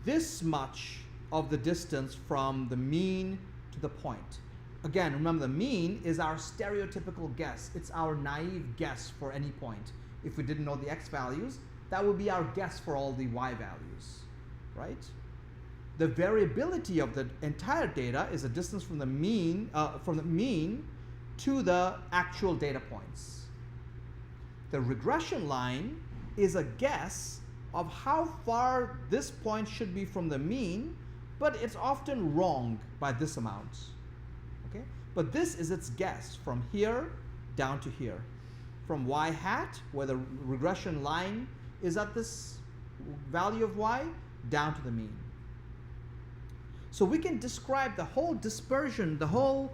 Speaker 1: this much of the distance from the mean to the point. Again, remember, the mean is our stereotypical guess. It's our naive guess for any point. If we didn't know the x values, that would be our guess for all the y values, right? The variability of the entire data is the distance from the mean to the actual data points. The regression line is a guess of how far this point should be from the mean, but it's often wrong by this amount. Okay? But this is its guess from here down to here. From y hat, where the regression line is at this value of y, down to the mean. So we can describe the whole dispersion, the whole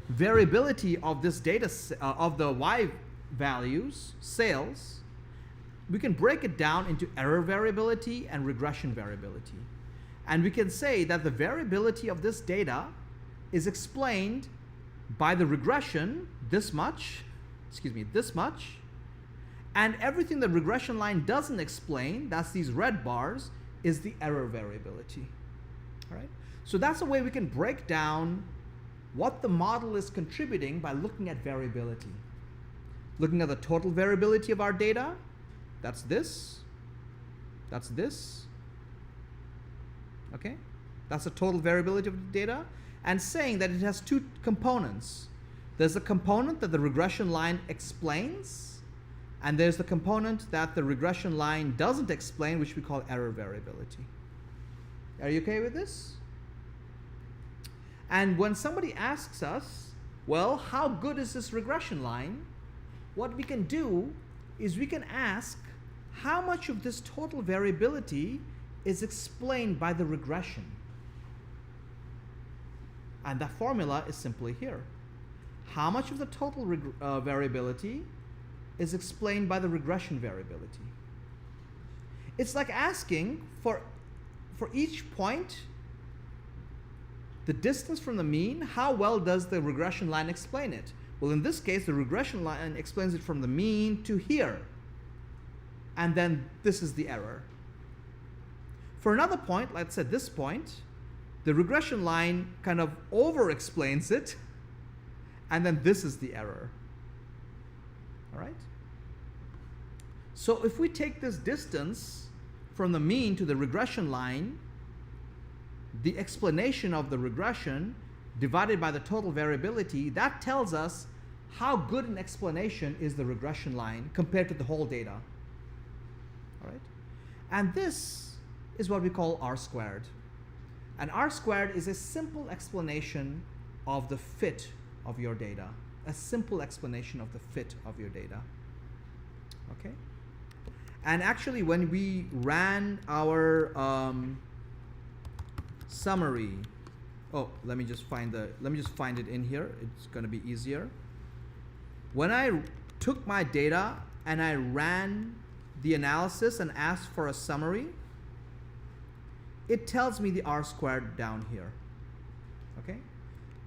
Speaker 1: variability of this data, of the y values, sales. We can break it down into error variability and regression variability. And we can say that the variability of this data is explained by the regression, this much, and everything the regression line doesn't explain, that's these red bars, is the error variability. All right? So that's a way we can break down what the model is contributing by looking at variability. Looking at the total variability of our data, that's this, okay? That's the total variability of the data, and saying that it has two components. There's a component that the regression line explains, and there's the component that the regression line doesn't explain, which we call error variability. Are you okay with this? And when somebody asks us, well, how good is this regression line? What we can do is we can ask how much of this total variability is explained by the regression. And that formula is simply here. How much of the total variability is explained by the regression variability? It's like asking for each point, the distance from the mean, how well does the regression line explain it? Well, in this case, the regression line explains it from the mean to here. And then this is the error. For another point, let's say this point, the regression line kind of over-explains it, and then this is the error. All right? So if we take this distance from the mean to the regression line, the explanation of the regression divided by the total variability, that tells us how good an explanation is the regression line compared to the whole data. All right? And this is what we call R squared. And R squared is a simple explanation of the fit of your data. A simple explanation of the fit of your data. Okay? And actually, when we ran our summary, let me just find it in here. It's going to be easier. When I took my data and I ran the analysis and asked for a summary, it tells me the R squared down here. Okay?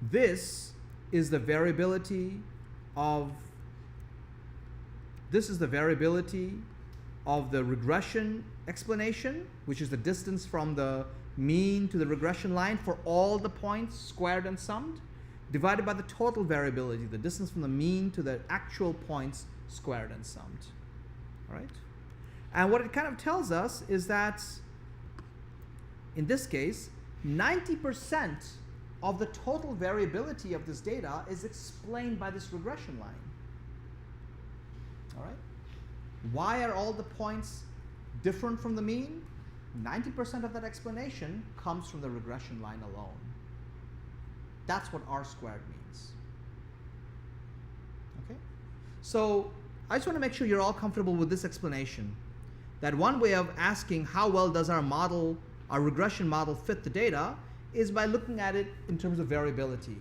Speaker 1: This is the variability of the regression explanation, which is the distance from the mean to the regression line for all the points squared and summed, divided by the total variability, the distance from the mean to the actual points squared and summed. All right? And what it kind of tells us is that in this case, 90% of the total variability of this data is explained by this regression line. All right? Why are all the points different from the mean? 90% of that explanation comes from the regression line alone. That's what R squared means. Okay? So I just want to make sure you're all comfortable with this explanation. That one way of asking how well does our model, our regression model, fit the data is by looking at it in terms of variability.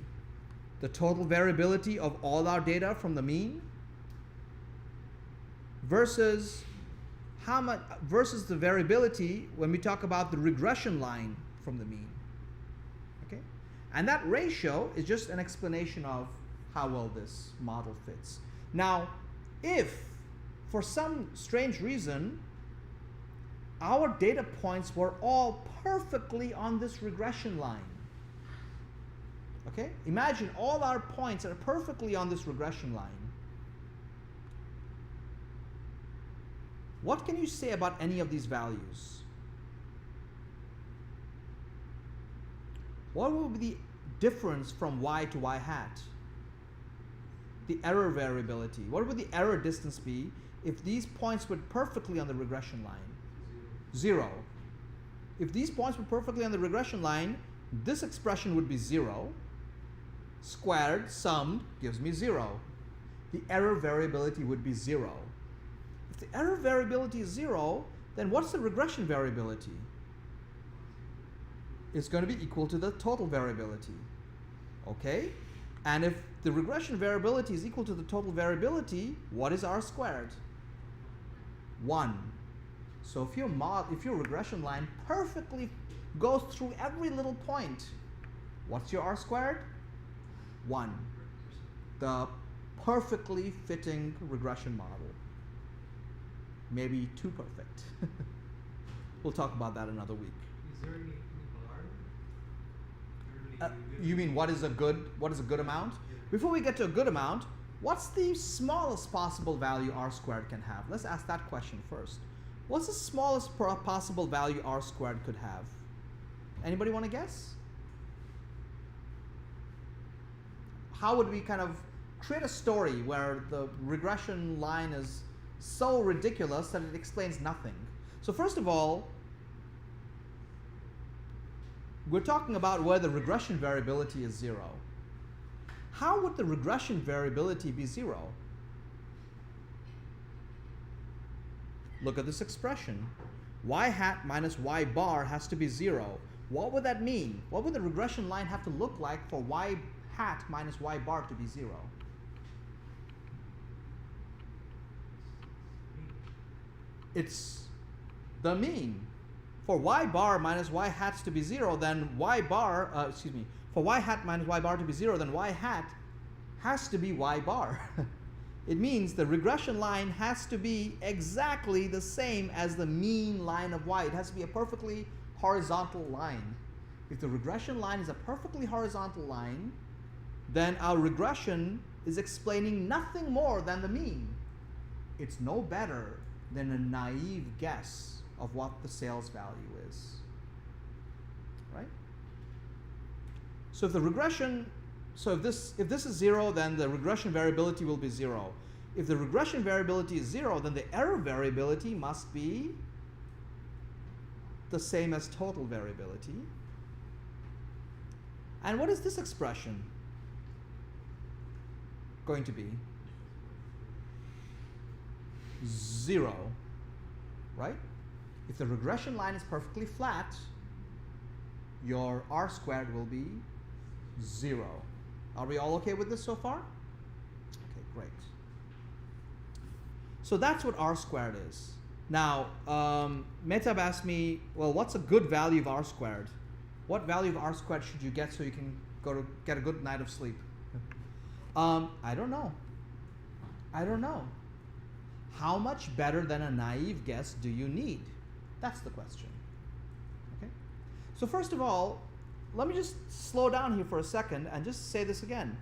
Speaker 1: The total variability of all our data from the mean versus the variability when we talk about the regression line from the mean. Okay? And that ratio is just an explanation of how well this model fits. Now, if for some strange reason our data points were all perfectly on this regression line, okay? Imagine all our points are perfectly on this regression line. What can you say about any of these values? What will be the difference from y to y hat? The error variability. What would the error distance be if these points were perfectly on the regression line? 0. If these points were perfectly on the regression line, this expression would be 0. Squared, summed, gives me 0. The error variability would be 0. If the error variability is 0, then what's the regression variability? It's going to be equal to the total variability. Okay? And if the regression variability is equal to the total variability, what is r squared? 1. So if your regression line perfectly goes through every little point, what's your r squared? 1. The perfectly fitting regression model. Maybe too perfect. We'll talk about that another week.
Speaker 2: Is there any bar?
Speaker 1: You mean what is a good amount? Before we get to a good amount, what's the smallest possible value r squared can have? Let's ask that question first. What's the smallest possible value r squared could have? Anybody want to guess? How would we kind of create a story where the regression line is so ridiculous that it explains nothing? So first of all, we're talking about where the regression variability is 0. How would the regression variability be 0? Look at this expression. Y hat minus y bar has to be 0. What would that mean? What would the regression line have to look like for y hat minus y bar to be 0? It's the mean. For y bar minus y hats to be 0, then for y hat minus y bar to be 0, then y hat has to be y bar. It means the regression line has to be exactly the same as the mean line of y. It has to be a perfectly horizontal line. If the regression line is a perfectly horizontal line, then our regression is explaining nothing more than the mean. It's no better than a naive guess of what the sales value is, right? So if this is 0, then the regression variability will be 0. If the regression variability is 0, then the error variability must be the same as total variability. And what is this expression going to be? 0, right? If the regression line is perfectly flat, your r squared will be 0. Are we all okay with this so far? Okay, great. So that's what r squared is. Now, Mehtab asked me, well, what's a good value of r squared? What value of r squared should you get so you can go to get a good night of sleep? I don't know. How much better than a naive guess do you need? That's the question. Okay? So first of all, let me just slow down here for a second and just say this again.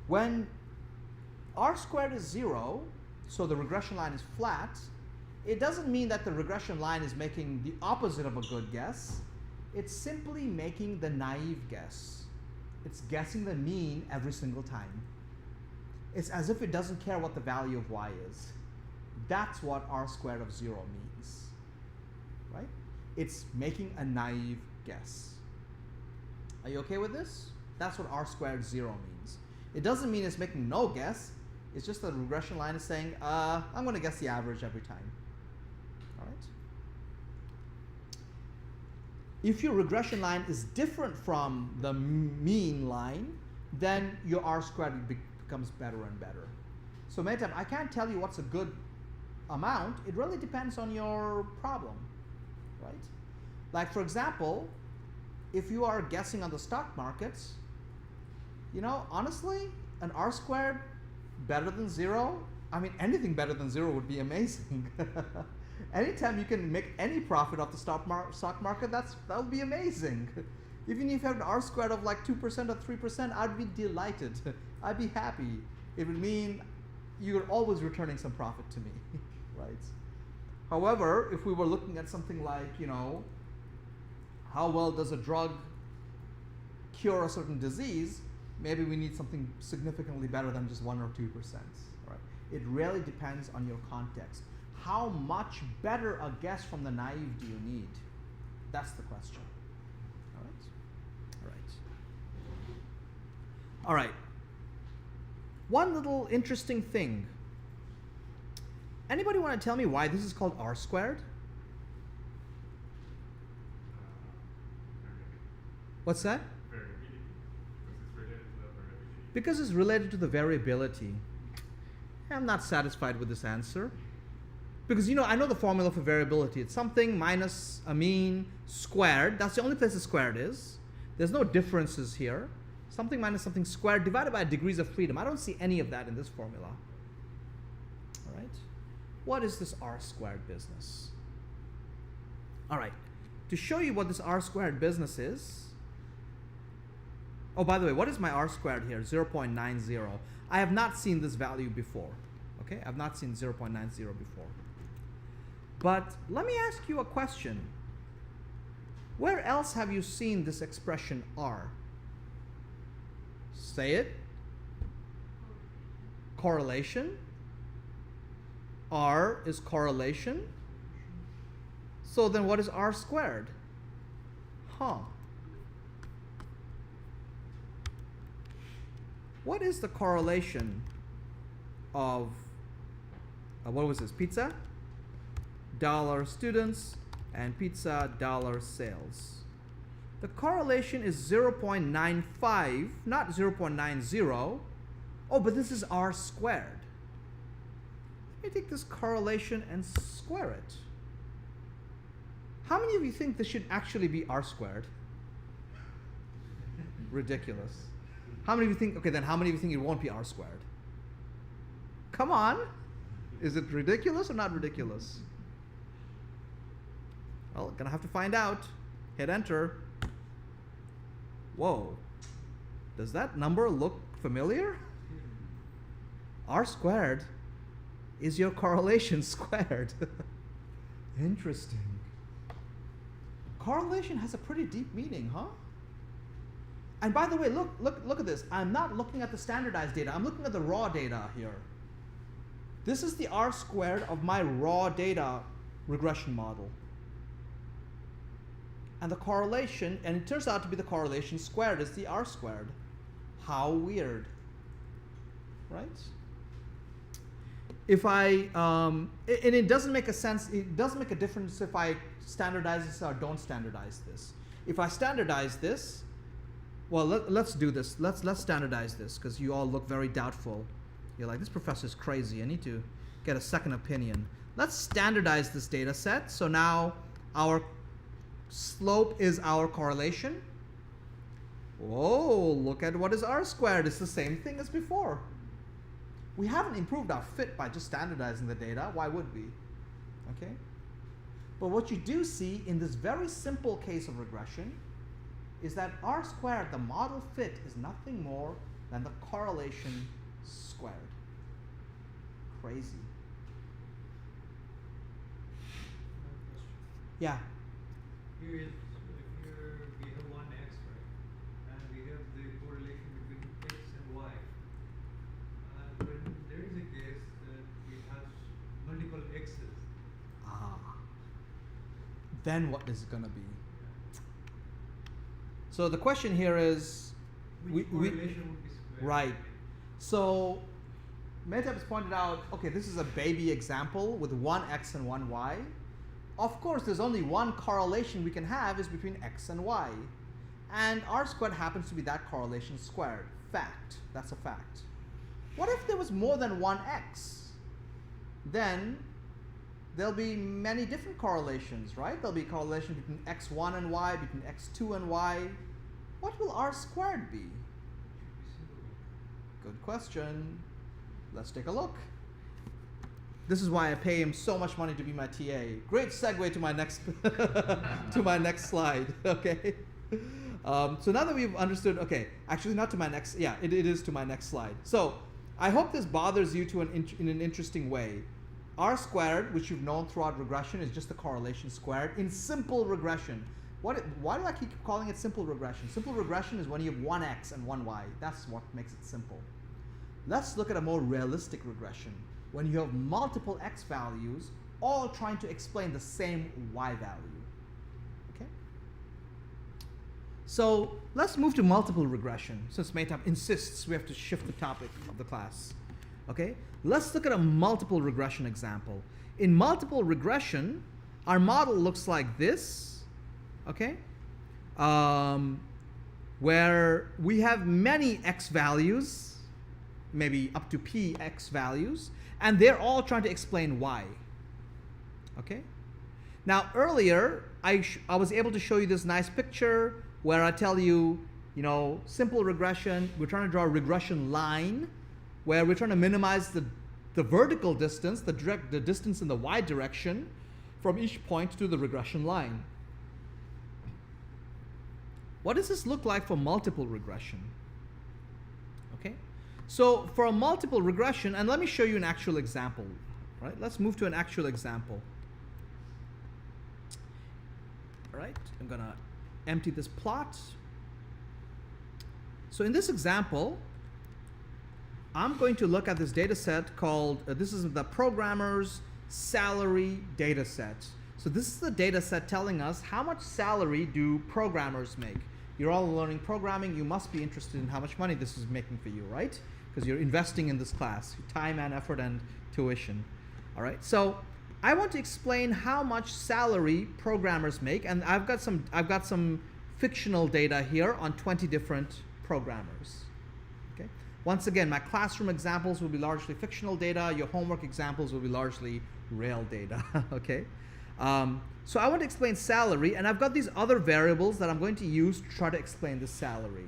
Speaker 1: When r squared is 0, so the regression line is flat, it doesn't mean that the regression line is making the opposite of a good guess. It's simply making the naive guess. It's guessing the mean every single time. It's as if it doesn't care what the value of y is. That's what r squared of 0 means, right? It's making a naive guess. Are you okay with this? That's what r squared 0 means. It doesn't mean it's making no guess. It's just the regression line is saying, I'm going to guess the average every time. All right? If your regression line is different from the mean line, then your r squared becomes better and better. So Mehtab, I can't tell you what's a good amount. It really depends on your problem, right? Like, for example, if you are guessing on the stock markets, honestly, an R squared better than 0, I mean, anything better than 0 would be amazing. Anytime you can make any profit off the stock market, that would be amazing. Even if you have an R squared of like 2% or 3%, I'd be delighted. I'd be happy. It would mean you're always returning some profit to me, right? However, if we were looking at something like, you know, how well does a drug cure a certain disease, maybe we need something significantly better than just 1 or 2%, right? It really depends on your context. How much better a guess from the naive do you need? That's the question. All right? All right. All right. One little interesting thing. Anybody want to tell me why this is called R squared? What's that?
Speaker 2: Variability.
Speaker 1: Because it's related to the variability. I'm not satisfied with this answer. Because, you know, I know the formula for variability. It's something minus a mean squared. That's the only place the squared is. There's no differences here. Something minus something squared divided by degrees of freedom. I don't see any of that in this formula. All right. What is this R squared business? All right. To show you what this R squared business is. Oh, by the way, what is my R squared here? 0.90. I have not seen this value before. Okay, I've not seen 0.90 before. But let me ask you a question. Where else have you seen this expression R? Say it. Correlation. R is correlation. So then what is R squared? Huh. What is the correlation of, what was this, pizza? Dollar students and pizza dollar sales. The correlation is 0.95, not 0.90. Oh, but this is R squared. Let me take this correlation and square it. How many of you think this should actually be R squared? Ridiculous. How many of you think, okay, then how many of you think it won't be R squared? Come on. Is it ridiculous or not ridiculous? Well, gonna have to find out. Hit enter. Whoa. Does that number look familiar? R squared is your correlation squared. Interesting. Correlation has a pretty deep meaning, huh? And by the way, look at this. I'm not looking at the standardized data. I'm looking at the raw data here. This is the R squared of my raw data regression model. And the correlation, and it turns out to be the correlation squared is the R squared. How weird, right? If and it doesn't make a sense, it doesn't make a difference if I standardize this or don't standardize this. If I standardize this, well, let's do this. Let's standardize this because you all look very doubtful. You're like, this professor's crazy. I need to get a second opinion. Let's standardize this data set. So now our slope is our correlation. Whoa, look at what is R squared. It's the same thing as before. We haven't improved our fit by just standardizing the data. Why would we? Okay? But what you do see in this very simple case of regression is that R squared, the model fit, is nothing more than the correlation squared. Crazy. Yeah.
Speaker 3: Here is, we have one x, right? And we have the correlation between x and y. And when there is a case that it has multiple x's.
Speaker 1: Then what is it going to be? So the question here is,
Speaker 3: Which correlation would be squared?
Speaker 1: right. So Mehtab has pointed out, okay, this is a baby example with one x and one y. Of course, there's only one correlation we can have is between x and y. And R squared happens to be that correlation squared. Fact. That's a fact. What if there was more than one x? Then there'll be many different correlations, right? There'll be correlation between x1 and y, between x2 and y. What will R squared be? Good question. Let's take a look. This is why I pay him so much money to be my TA. Great segue to my next to my next slide. Okay. So now that we've understood, okay, actually not to my next, yeah, it is to my next slide. So I hope this bothers you in an interesting way. R squared, which you've known throughout regression, is just the correlation squared in simple regression. Why do I keep calling it simple regression? Simple regression is when you have one x and one y. That's what makes it simple. Let's look at a more realistic regression, when you have multiple x values all trying to explain the same y value. Okay? So let's move to multiple regression, since Maytap insists we have to shift the topic of the class. Okay? Let's look at a multiple regression example. In multiple regression, our model looks like this. Okay, where we have many x values, maybe up to p x values, and they're all trying to explain y. Okay, now earlier I was able to show you this nice picture where I tell you, simple regression, we're trying to draw a regression line where we're trying to minimize the vertical distance, the distance in the y direction from each point to the regression line. What does this look like for multiple regression? Okay, so for a multiple regression, and let me show you an actual example. Right, let's move to an actual example. All right, I'm gonna empty this plot. So in this example, I'm going to look at this data set called, this is the programmer's salary data set. So this is the data set telling us how much salary do programmers make. You're all learning programming, you must be interested in how much money this is making for you, right? Because you're investing in this class, time and effort and tuition. All right, so I want to explain how much salary programmers make, and I've got some fictional data here on 20 different programmers. Okay. Once again, my classroom examples will be largely fictional data, your homework examples will be largely real data, okay? So I want to explain salary, and I've got these other variables that I'm going to use to try to explain the salary.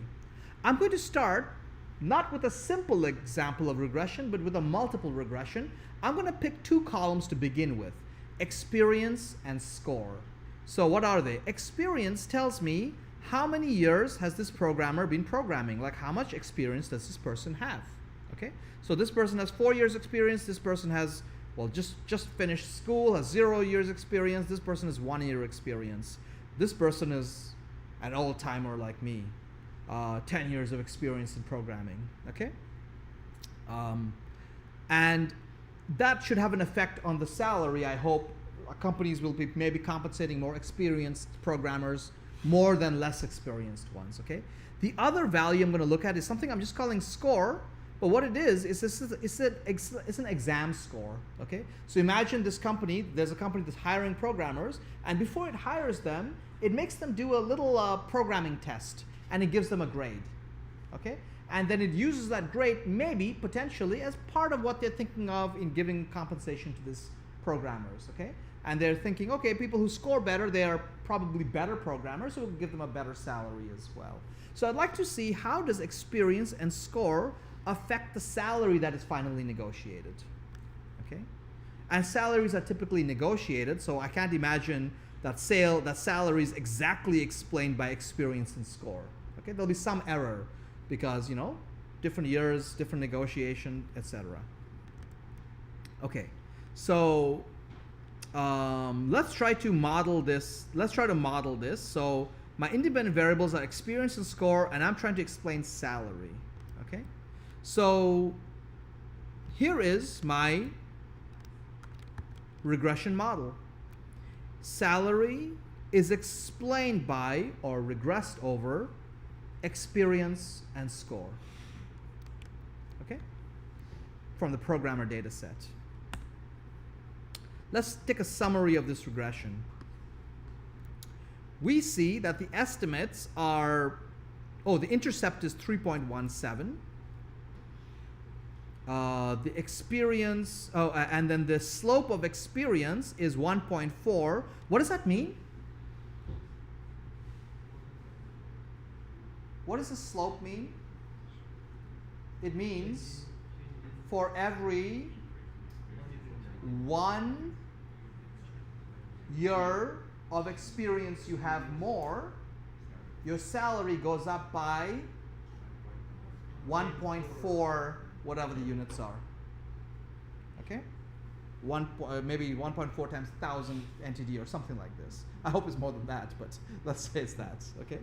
Speaker 1: I'm going to start not with a simple example of regression, but with a multiple regression. I'm going to pick two columns to begin with, experience and score. So what are they? Experience tells me how many years has this programmer been programming, like how much experience does this person have, okay? So this person has 4 years experience, this person has, well, just finished school, has 0 years experience. This person has 1 year experience. This person is an old timer like me, 10 years of experience in programming, okay? And that should have an effect on the salary. I hope companies will be maybe compensating more experienced programmers more than less experienced ones, okay? The other value I'm going to look at is something I'm just calling score. But what it is it's an exam score, okay? So imagine this company, there's a company that's hiring programmers, and before it hires them, it makes them do a little programming test, and it gives them a grade, okay? And then it uses that grade, maybe, potentially, as part of what they're thinking of in giving compensation to these programmers, okay? And they're thinking, okay, people who score better, they are probably better programmers, so we'll give them a better salary as well. So I'd like to see, how does experience and score affect the salary that is finally negotiated, okay? And salaries are typically negotiated, so I can't imagine that salary is exactly explained by experience and score, okay? There'll be some error because, different years, different negotiation, etc. Okay, so let's try to model this. So my independent variables are experience and score, and I'm trying to explain salary, okay? So here is my regression model. Salary is explained by, or regressed over, experience and score, okay, from the programmer data set. Let's take a summary of this regression. We see that the estimates are, the intercept is 3.17. The experience, and then the slope of experience is 1.4. What does that mean? What does the slope mean? it means for every 1 year of experience you have more, your salary goes up by 1.4 whatever the units are. Okay? Maybe 1.4 times 1,000 NTD or something like this. I hope it's more than that, but let's say it's that. Okay?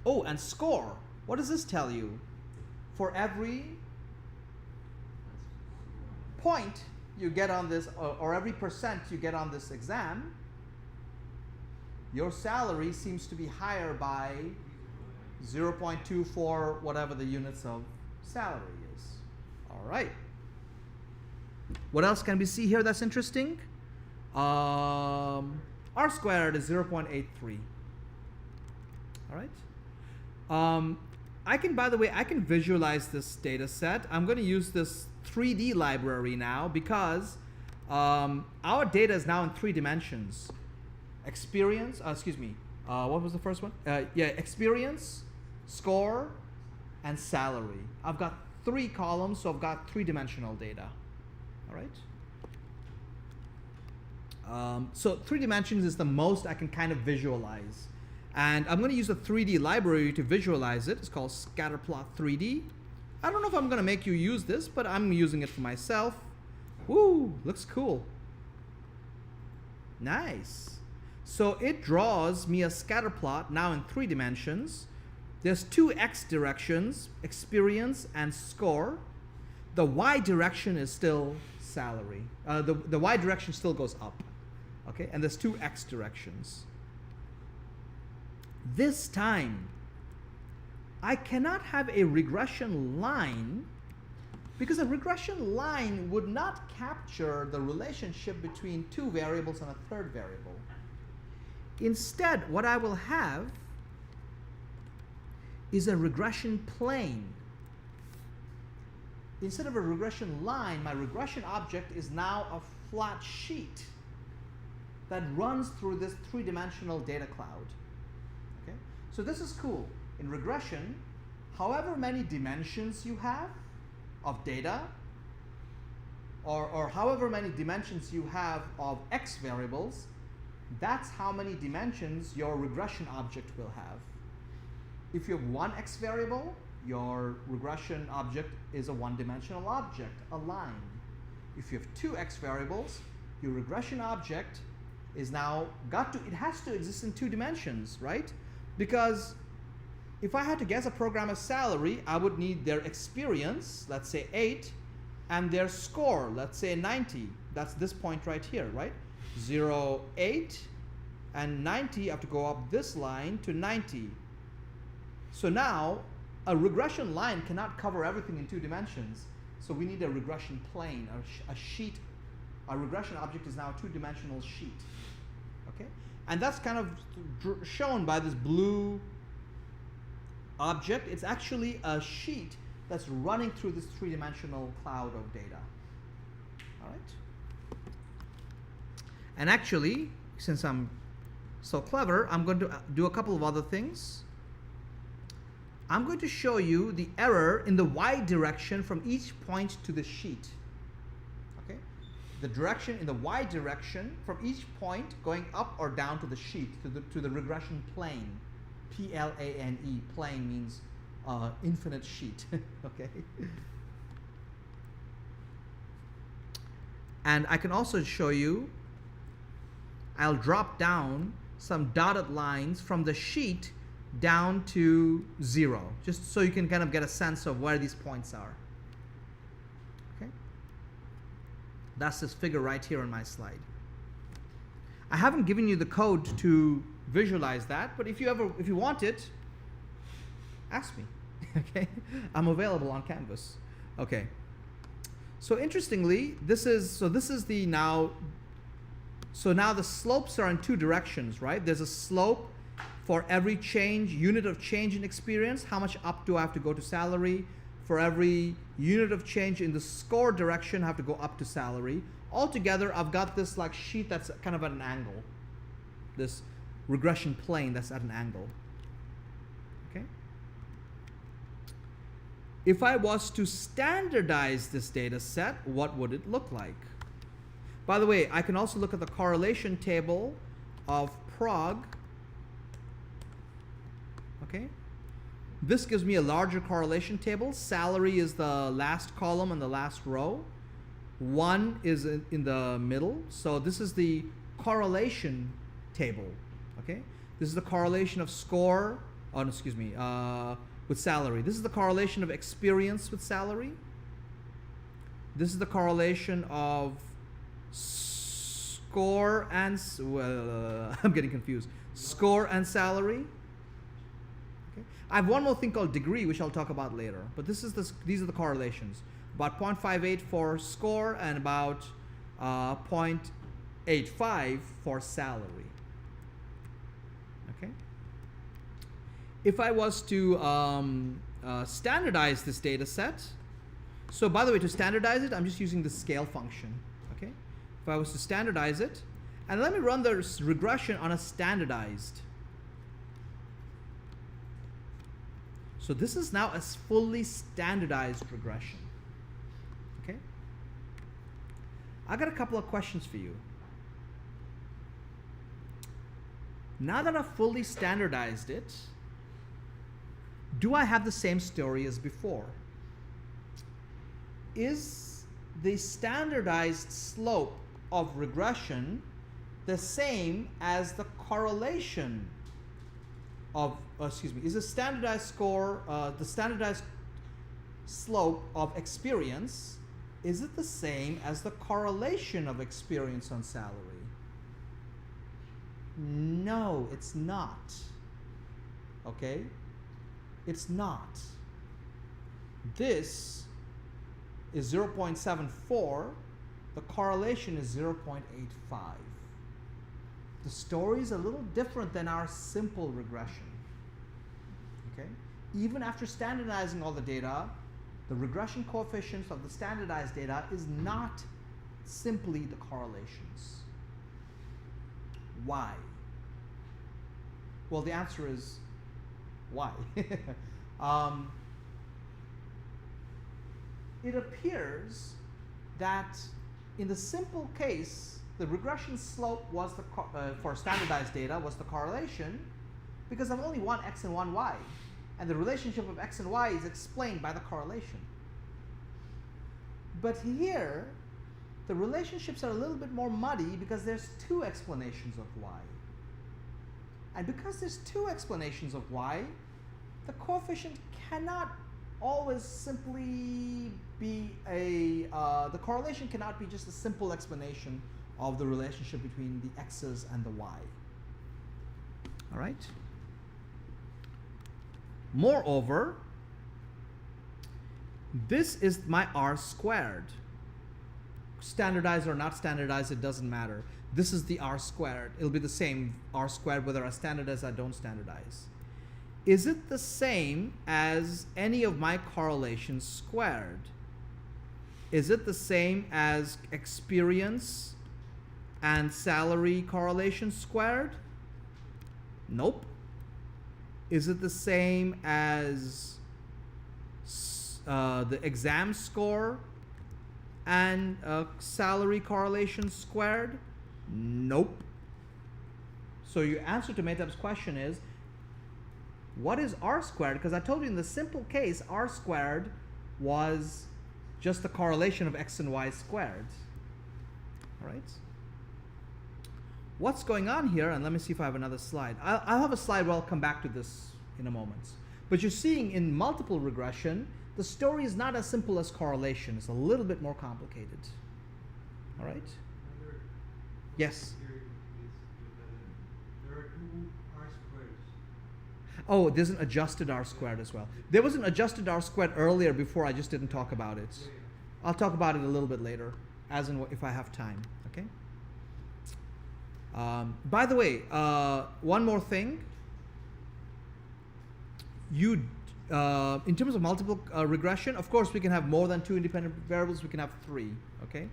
Speaker 1: Oh, and score. What does this tell you? For every point you get on this, or every percent you get on this exam, your salary seems to be higher by 0.24 whatever the units of salary is. All right. What else can we see here that's interesting? R squared is 0.83. All right. By the way, I can visualize this data set. I'm going to use this 3D library now because our data is now in 3 dimensions. Experience, what was the first one? Experience, score, and salary. I've got 3 columns, so I've got 3-dimensional data. All right. So 3 dimensions is the most I can kind of visualize. And I'm going to use a 3D library to visualize it. It's called Scatterplot 3D. I don't know if I'm going to make you use this, but I'm using it for myself. Woo, looks cool. Nice. So it draws me a scatter plot now in 3 dimensions. There's 2 x directions, experience and score. The y direction is still salary. The y direction still goes up. Okay, and there's 2 x directions. This time, I cannot have a regression line because a regression line would not capture the relationship between 2 variables and a 3rd variable. Instead, what I will have is a regression plane. Instead of a regression line, my regression object is now a flat sheet that runs through this 3-dimensional data cloud. Okay? So this is cool. In regression, however many dimensions you have of data, or however many dimensions you have of x variables, that's how many dimensions your regression object will have. If you have 1 x variable, your regression object is a 1-dimensional object, a line. If you have 2 x variables, your regression object is now it has to exist in 2 dimensions, right? Because if I had to guess a programmer's salary, I would need their experience, let's say 8, and their score, let's say 90. That's this point right here, right? 0, 8, and 90, I have to go up this line to 90. So now, a regression line cannot cover everything in 2 dimensions. So we need a regression plane, a sheet. Our regression object is now a 2-dimensional sheet. Okay? And that's kind of shown by this blue object. It's actually a sheet that's running through this 3-dimensional cloud of data. All right? And actually, since I'm so clever, I'm going to do a couple of other things. I'm going to show you the error in the y direction from each point to the sheet. Okay? The direction in the y direction from each point going up or down to the sheet, to the regression plane. P-L-A-N-E. Plane means infinite sheet. Okay? And I can also show you, I'll drop down some dotted lines from the sheet down to 0, just so you can kind of get a sense of where these points are. Okay? That's this figure right here on my slide. I haven't given you the code to visualize that, but if you want it, ask me. Okay? I'm available on Canvas. Okay. So interestingly, so now the slopes are in 2 directions, right? There's a slope for every unit of change in experience. How much up do I have to go to salary? For every unit of change in the score direction, I have to go up to salary. Altogether, I've got this like sheet that's kind of at an angle. This regression plane that's at an angle. Okay? If I was to standardize this data set, what would it look like? By the way, I can also look at the correlation table of prog. Okay. This gives me a larger correlation table. Salary is the last column and the last row. 1 is in the middle. So this is the correlation table. Okay. This is the correlation of score. Oh, no, excuse me. With salary. This is the correlation of experience with salary. This is the correlation of score and I'm getting confused. Score and salary. Okay. I have one more thing called degree, which I'll talk about later. But these are the correlations. About 0.58 for score and about 0.85 for salary. Okay. If I was to standardize this data set, so by the way, to standardize it, I'm just using the scale function. Okay. If I was to standardize it, and let me run the regression on a standardized. So this is now a fully standardized regression. Okay. I got a couple of questions for you. Now that I've fully standardized it, do I have the same story as before? Is the standardized slope of regression the same as the correlation of, is the standardized score, the standardized slope of experience, is it the same as the correlation of experience on salary? No, it's not. Okay? It's not. This is 0.74. The correlation is 0.85. The story is a little different than our simple regression. Okay? Even after standardizing all the data, the regression coefficients of the standardized data is not simply the correlations. Why? Well, the answer is why? It appears that in the simple case, the regression slope was for standardized data was the correlation because of only one x and one y. And the relationship of x and y is explained by the correlation. But here, the relationships are a little bit more muddy because there's two explanations of y. And because there's two explanations of y, the coefficient cannot always simply be the correlation cannot be just a simple explanation of the relationship between the x's and the y. All right? Moreover, this is my r squared. Standardized or not standardized, it doesn't matter. This is the r squared. It'll be the same r squared whether I standardize or I don't standardize. Is it the same as any of my correlations squared? Is it the same as experience and salary correlation squared? Nope. Is it the same as the exam score and salary correlation squared? Nope. So your answer to Mehtab's question is, what is r squared? Because I told you in the simple case, r squared was just the correlation of x and y squared. All right? What's going on here, and let me see if I have another slide. I'll have a slide where I'll come back to this in a moment. But you're seeing in multiple regression, the story is not as simple as correlation. It's a little bit more complicated. All right?
Speaker 3: Another
Speaker 1: Yes?
Speaker 3: theory is there are two r squares.
Speaker 1: Oh, there's an adjusted r squared as well. There was an adjusted r squared earlier before, I just didn't talk about it.
Speaker 3: Yeah, yeah.
Speaker 1: I'll talk about it a little bit later, as in if I have time. Okay? By the way, one more thing. In terms of multiple regression, of course, we can have more than two independent variables. We can have three. Okay?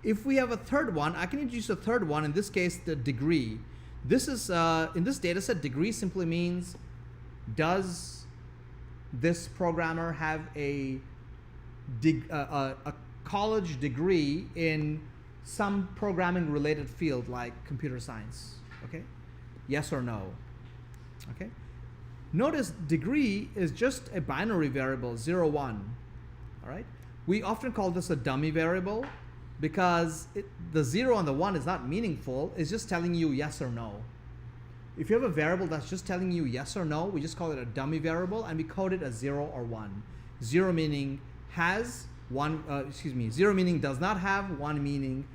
Speaker 1: If we have a third one, I can introduce a third one. In this case, the degree. This is in this data set, degree simply means does this programmer have a college degree in some programming related field like computer science? Okay, yes or no? Okay, notice degree is just a binary variable, 0, 1. All right, we often call this a dummy variable because the 0 and the 1 is not meaningful. It's just telling you yes or no. If you have a variable that's just telling you yes or no, we just call it a dummy variable, and we code it as 0 or 1. 0 meaning has, 0 meaning does not have, 1 meaning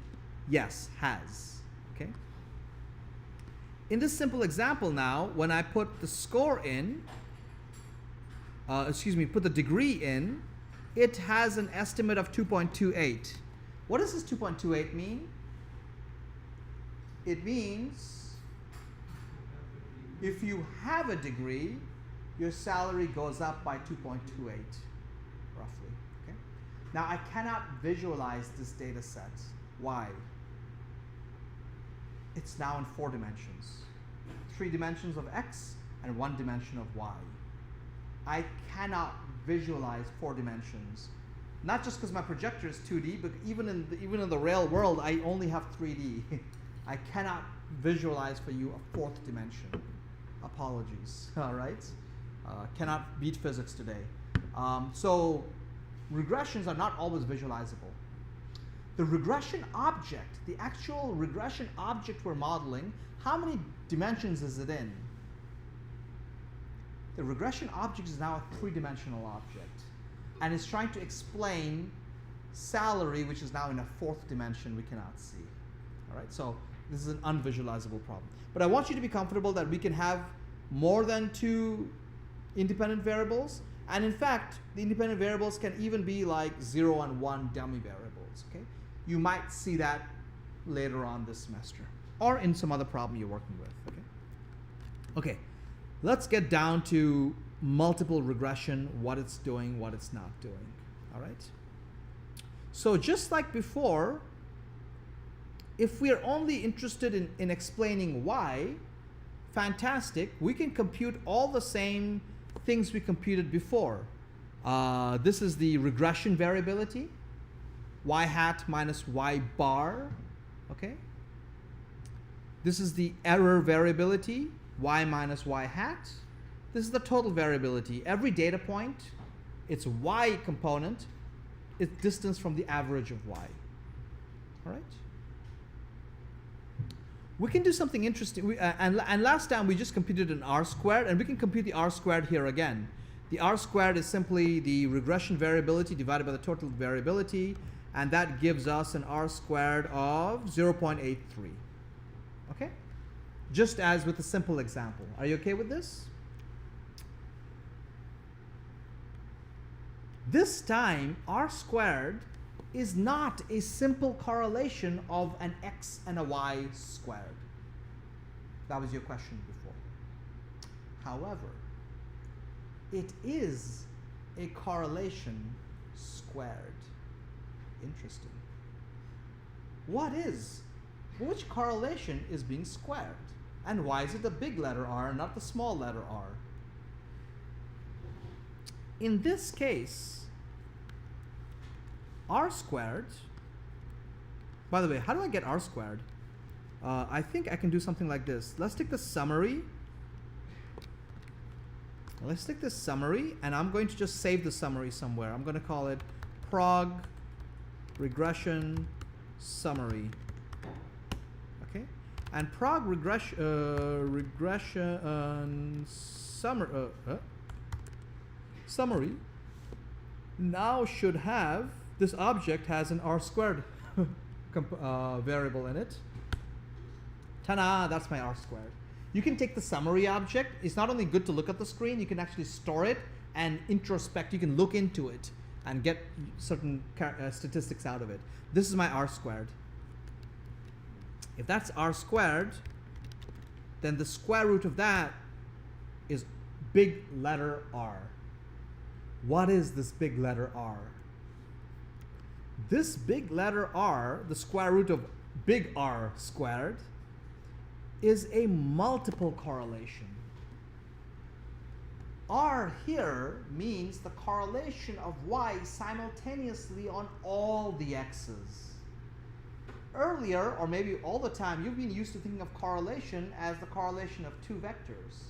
Speaker 1: yes, has. Okay. In this simple example now, when I put the score in, put the degree in, it has an estimate of 2.28. What does this 2.28 mean? It means if you have a degree, your salary goes up by 2.28, roughly. Okay? Now, I cannot visualize this data set. Why? It's now in 4 dimensions. 3 dimensions of x and 1 dimension of y. I cannot visualize 4 dimensions. Not just because my projector is 2D, but even in the real world, I only have 3D. I cannot visualize for you a 4th dimension. Apologies. All right, cannot beat physics today. So regressions are not always visualizable. The regression object, the actual regression object we're modeling, how many dimensions is it in? The regression object is now a 3-dimensional object, and it's trying to explain salary, which is now in a 4th dimension we cannot see. All right, so this is an unvisualizable problem. But I want you to be comfortable that we can have more than 2 independent variables, and in fact, the independent variables can even be like 0 and 1 dummy variables. Okay, you might see that later on this semester, or in some other problem you're working with. Okay. Okay. Let's get down to multiple regression, what it's doing, what it's not doing. All right. So just like before, if we are only interested in explaining why, fantastic, we can compute all the same things we computed before. This is the regression variability, y hat minus y bar, okay? This is the error variability, y minus y hat. This is the total variability. Every data point, its y component, its distance from the average of y. All right? We can do something interesting. And last time we just computed an r squared, and we can compute the r squared here again. The r squared is simply the regression variability divided by the total variability, and that gives us an r squared of 0.83. Okay? Just as with a simple example. Are you okay with this? This time, r squared is not a simple correlation of an x and a y squared. That was your question before. However, it is a correlation squared. Interesting. Which correlation is being squared? And why is it the big letter R and not the small letter r? In this case, r squared, by the way, how do I get r squared? I think I can do something like this. Let's take the summary. Let's take this summary, and I'm going to just save the summary somewhere. I'm going to call it prog regression summary. Okay? And prog regression summary now should have, this object has an r squared variable in it. Ta-da, that's my r squared. You can take the summary object. It's not only good to look at the screen, you can actually store it and introspect. You can look into it and get certain statistics out of it. This is my r squared. If that's r squared, then the square root of that is big letter R. What is this big letter R? This big letter R, the square root of big R squared, is a multiple correlation R here means the correlation of y simultaneously on all the x's. Earlier, or maybe all the time, you've been used to thinking of correlation as the correlation of two vectors.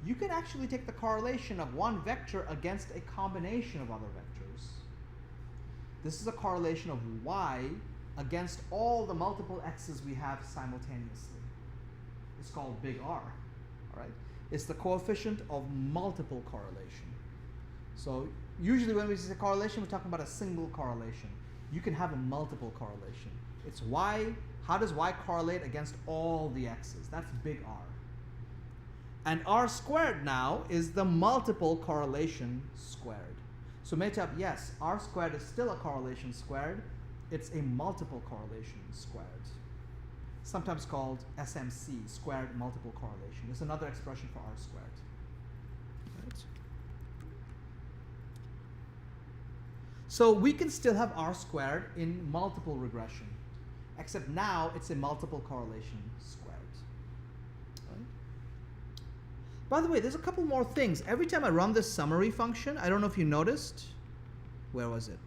Speaker 1: You can actually take the correlation of one vector against a combination of other vectors. This is a correlation of y against all the multiple x's we have simultaneously. It's called big R. All right? It's the coefficient of multiple correlation. So usually when we say correlation, we're talking about a single correlation. You can have a multiple correlation. It's y. How does y correlate against all the x's? That's big R. And R squared now is the multiple correlation squared. So Mehtab, yes, R squared is still a correlation squared. It's a multiple correlation squared. Sometimes called SMC, squared multiple correlation. It's another expression for R squared. Right. So we can still have R squared in multiple regression, except now it's a multiple correlation squared. Right. By the way, there's a couple more things. Every time I run this summary function, I don't know if you noticed, where was it?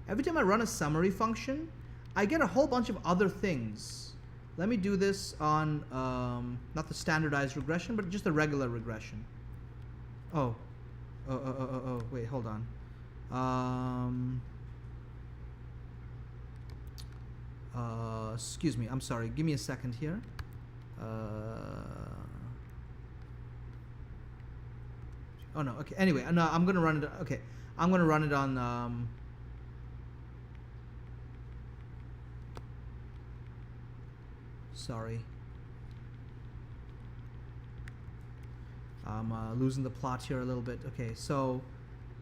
Speaker 1: Every time I run a summary function, I get a whole bunch of other things. Let me do this on not the standardized regression, but just the regular regression. Oh, wait, hold on. Excuse me, I'm sorry. Give me a second here. Oh no, okay. Anyway, no, I'm gonna run it. Okay, I'm gonna run it on. Sorry. I'm losing the plot here a little bit. Okay, so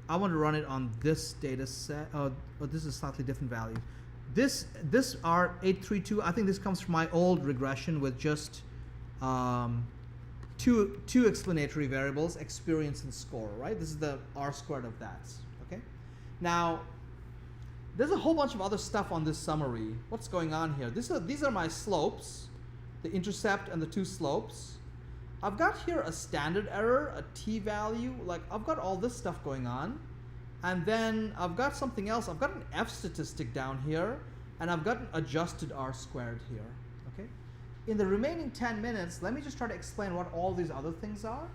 Speaker 1: I want to run it on this data set. Oh, this is a slightly different value. This R832, I think this comes from my old regression with just two explanatory variables, experience and score, right? This is the R squared of that, okay? Now, there's a whole bunch of other stuff on this summary. What's going on here? These are my slopes, the intercept and the two slopes. I've got here a standard error, a t-value, like I've got all this stuff going on. And then I've got something else. I've got an F statistic down here, and I've got an adjusted R squared here, okay? In the remaining 10 minutes, let me just try to explain what all these other things are.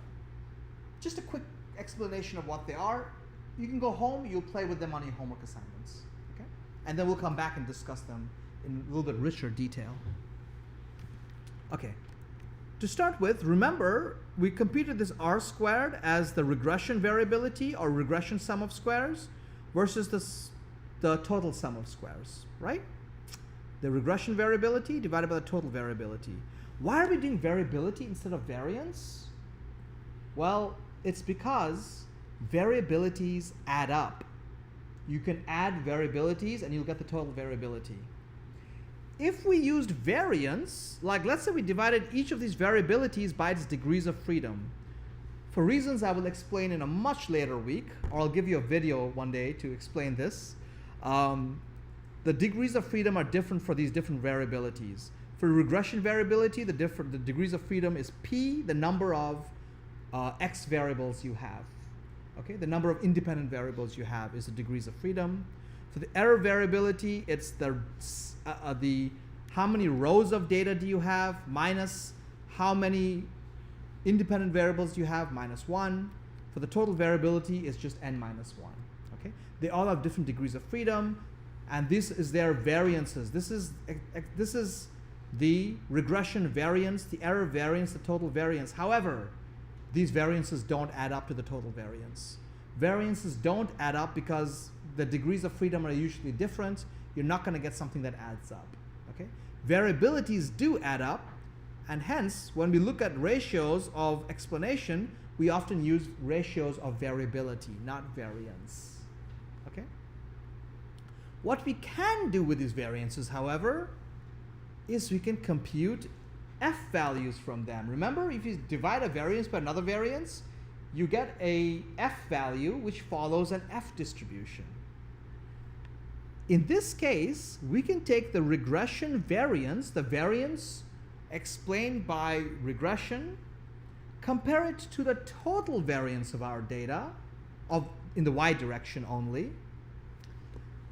Speaker 1: Just a quick explanation of what they are. You can go home, you'll play with them on your homework assignments, okay? And then we'll come back and discuss them in a little bit richer detail. Okay. To start with, remember, we computed this R squared as the regression variability or regression sum of squares versus the total sum of squares, right? The regression variability divided by the total variability. Why are we doing variability instead of variance? Well, it's because variabilities add up. You can add variabilities and you'll get the total variability. If we used variance, like let's say we divided each of these variabilities by its degrees of freedom, for reasons I will explain in a much later week, or I'll give you a video one day to explain this, the degrees of freedom are different for these different variabilities. For regression variability, the degrees of freedom is p, the number of x variables you have. Okay, the number of independent variables you have is the degrees of freedom. For the error variability, it's the how many rows of data do you have minus how many independent variables you have minus 1. For the total variability, it's just n minus 1. Okay, they all have different degrees of freedom, and this is their variances. This is the regression variance, the error variance, the total variance. However, these variances don't add up to the total variance. Variances don't add up because the degrees of freedom are usually different. You're not going to get something that adds up. Okay? Variabilities do add up, and hence, when we look at ratios of explanation, we often use ratios of variability, not variance. Okay? What we can do with these variances, however, is we can compute F values from them. Remember, if you divide a variance by another variance, you get a F value which follows an F distribution. In this case, we can take the regression variance, the variance explained by regression, compare it to the total variance of our data in the y direction only,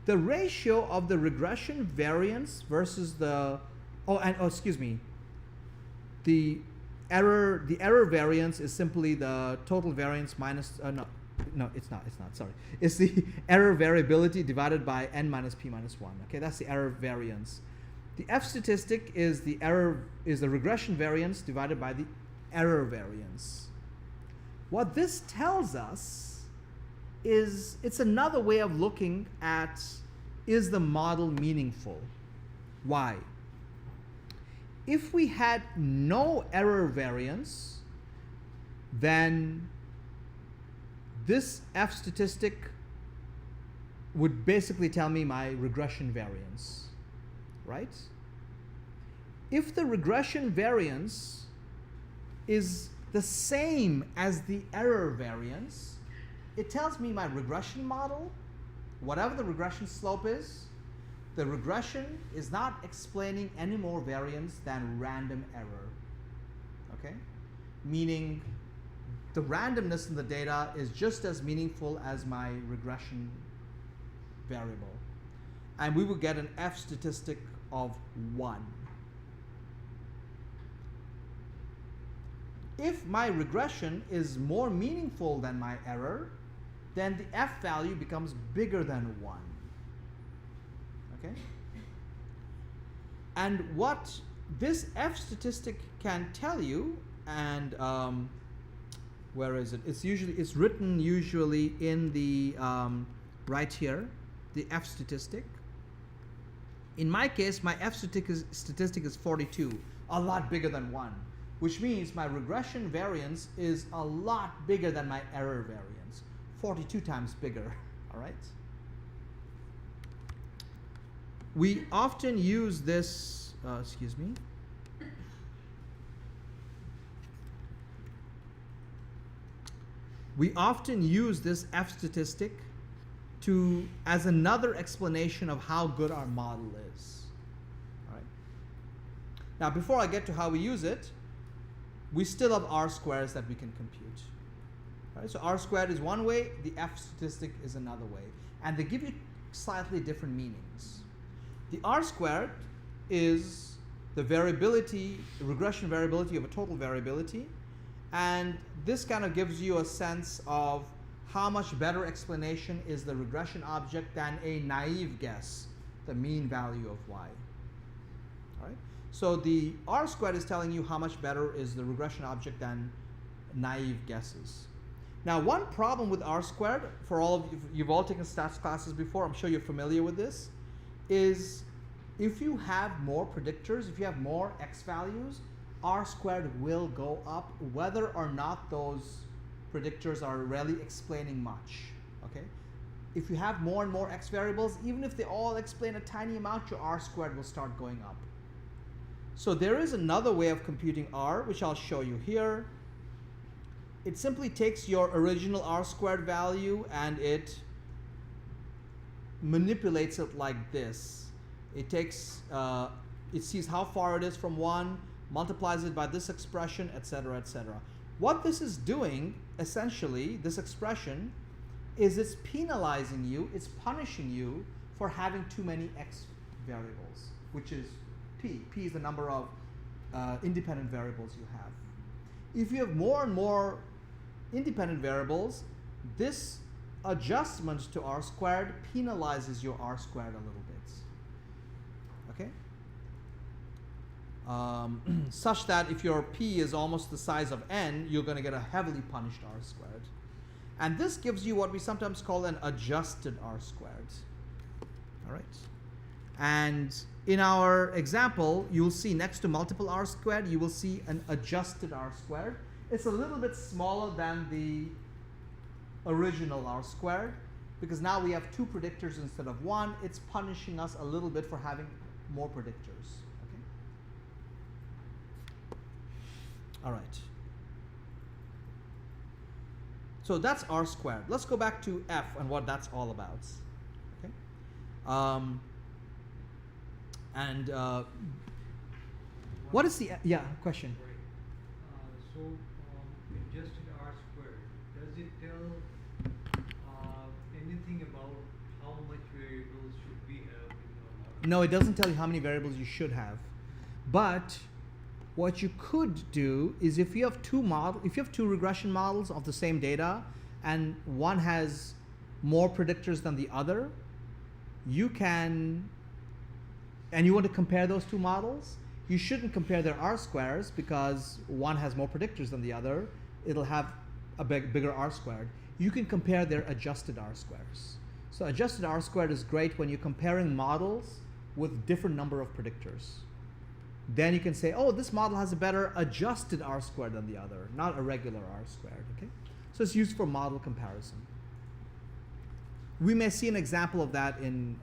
Speaker 1: the ratio of the regression variance versus the the error variance is simply the total variance minus it's not sorry, it's the error variability divided by n minus p minus 1. Okay, that's the error variance. The f statistic is the regression variance divided by the error variance. What this tells us is it's another way of looking at, is the model meaningful? Why? If we had no error variance, then this f statistic would basically tell me my regression variance, right? If the regression variance is the same as the error variance, it tells me my regression model, whatever the regression slope is, the regression is not explaining any more variance than random error. Okay? Meaning the randomness in the data is just as meaningful as my regression variable. And we would get an F statistic of 1. If my regression is more meaningful than my error, then the F value becomes bigger than 1. Okay? And what this F statistic can tell you, and where is it? It's written usually in the right here, the F statistic. In my case, my F statistic is 42, a lot bigger than 1, which means my regression variance is a lot bigger than my error variance, 42 times bigger. All right? We often use this, we often use this F statistic as another explanation of how good our model is. All right? Now, before I get to how we use it, we still have R squares that we can compute. All right? So R squared is one way, the F statistic is another way. And they give you slightly different meanings. The R squared is the variability, the regression variability of a total variability. And this kind of gives you a sense of how much better explanation is the regression object than a naive guess, the mean value of y. All right? So the R squared is telling you how much better is the regression object than naive guesses. Now, one problem with R squared, for all of you, you've all taken stats classes before, I'm sure you're familiar with this, is if you have more predictors, if you have more x values, R squared will go up whether or not those predictors are really explaining much. Okay? If you have more and more x variables, even if they all explain a tiny amount, your R squared will start going up. So there is another way of computing R, which I'll show you here. It simply takes your original R squared value and it manipulates it like this. It takes, it sees how far it is from 1, multiplies it by this expression, etc., etc. What this is doing, essentially, this expression, is it's penalizing you, it's punishing you for having too many x variables, which is p. P is the number of independent variables you have. If you have more and more independent variables, this adjustment to R squared penalizes your R squared a little bit. Okay? Such that if your p is almost the size of n, you're going to get a heavily punished R squared. And this gives you what we sometimes call an adjusted R squared. All right? And in our example, you'll see next to multiple R squared, you will see an adjusted R squared. It's a little bit smaller than the original R squared, because now we have 2 predictors instead of 1. It's punishing us a little bit for having more predictors. Okay? All right. So that's R squared. Let's go back to F and what that's all about. Okay? What is the, yeah, question?
Speaker 3: Right. So variables should we have in our model?
Speaker 1: No, it doesn't tell you how many variables you should have. But what you could do is if you have two regression models of the same data and one has more predictors than the other, you can, and you want to compare those two models, you shouldn't compare their R-squares because one has more predictors than the other. It'll have a bigger R-squared. You can compare their adjusted R-squares. So adjusted R-squared is great when you're comparing models with different number of predictors. Then you can say, oh, this model has a better adjusted R-squared than the other, not a regular R-squared, okay? So it's used for model comparison. We may see an example of that in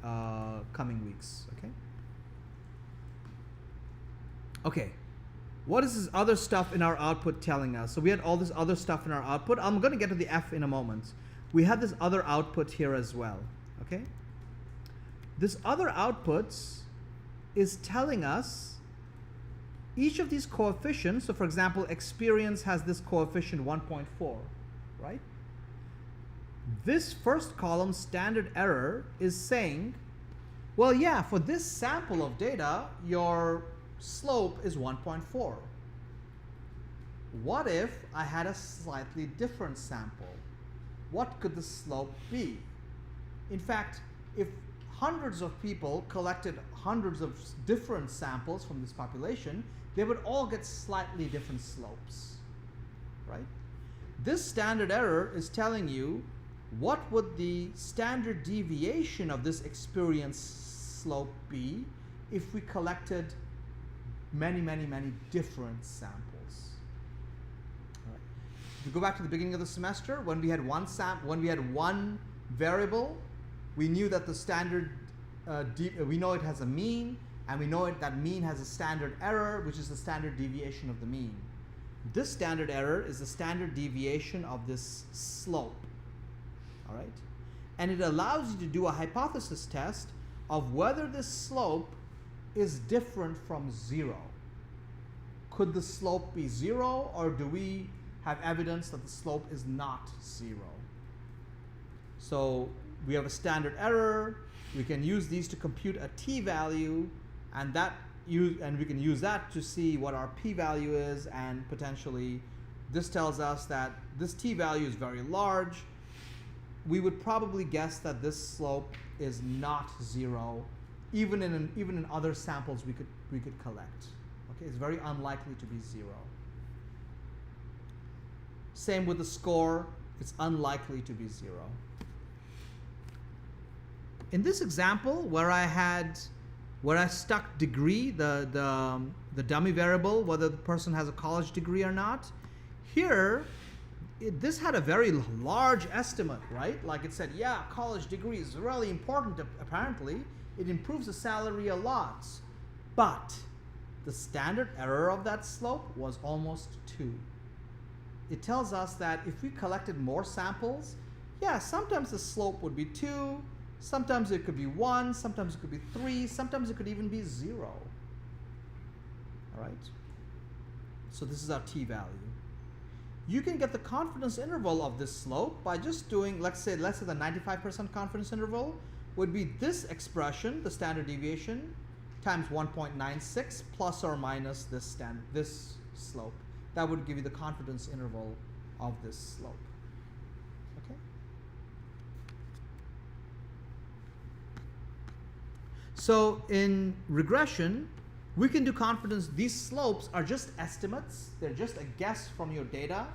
Speaker 1: coming weeks, okay? Okay, what is this other stuff in our output telling us? So we had all this other stuff in our output. I'm going to get to the F in a moment. We have this other output here as well, okay? This other output is telling us each of these coefficients. So for example, experience has this coefficient 1.4, right? This first column, standard error, is saying, well, yeah, for this sample of data, your slope is 1.4. What if I had a slightly different sample? What could the slope be? In fact, if hundreds of people collected hundreds of different samples from this population, they would all get slightly different slopes, right? This standard error is telling you what would the standard deviation of this experience slope be if we collected many, many, many different samples. All right. If we go back to the beginning of the semester, when we had one variable, we knew that the standard, we know it has a mean, and we know that mean has a standard error, which is the standard deviation of the mean. This standard error is the standard deviation of this slope. All right? And it allows you to do a hypothesis test of whether this slope is different from 0. Could the slope be 0, or do we have evidence that the slope is not 0? So we have a standard error. We can use these to compute a t-value, and we can use that to see what our p-value is, and potentially this tells us that this t-value is very large. We would probably guess that this slope is not 0, even in other samples we could collect. Okay, it's very unlikely to be 0. Same with the score, it's unlikely to be 0. In this example, where I stuck degree, the dummy variable, whether the person has a college degree or not, here this had a very large estimate, right? Like it said, yeah, college degree is really important. Apparently, it improves the salary a lot, but the standard error of that slope was almost 2. It tells us that if we collected more samples, yeah, sometimes the slope would be 2, sometimes it could be 1, sometimes it could be 3, sometimes it could even be 0. All right? So this is our t-value. You can get the confidence interval of this slope by just doing, let's say the 95% confidence interval would be this expression, the standard deviation, times 1.96 plus or minus this slope. That would give you the confidence interval of this slope. Okay? So in regression, we can do confidence. These slopes are just estimates. They're just a guess from your data.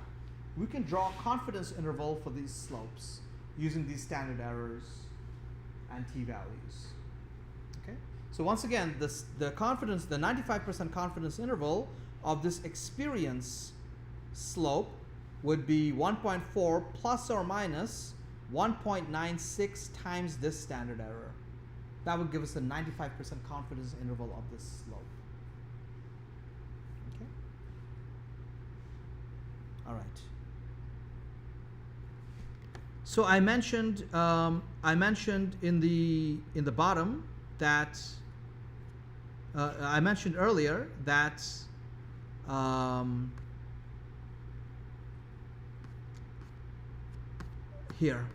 Speaker 1: We can draw a confidence interval for these slopes using these standard errors and t-values. Okay? So once again, the 95% confidence interval of this experience slope would be 1.4 plus or minus 1.96 times this standard error. That would give us a 95% confidence interval of this slope. Okay? All right. So I mentioned in the bottom that I mentioned earlier that here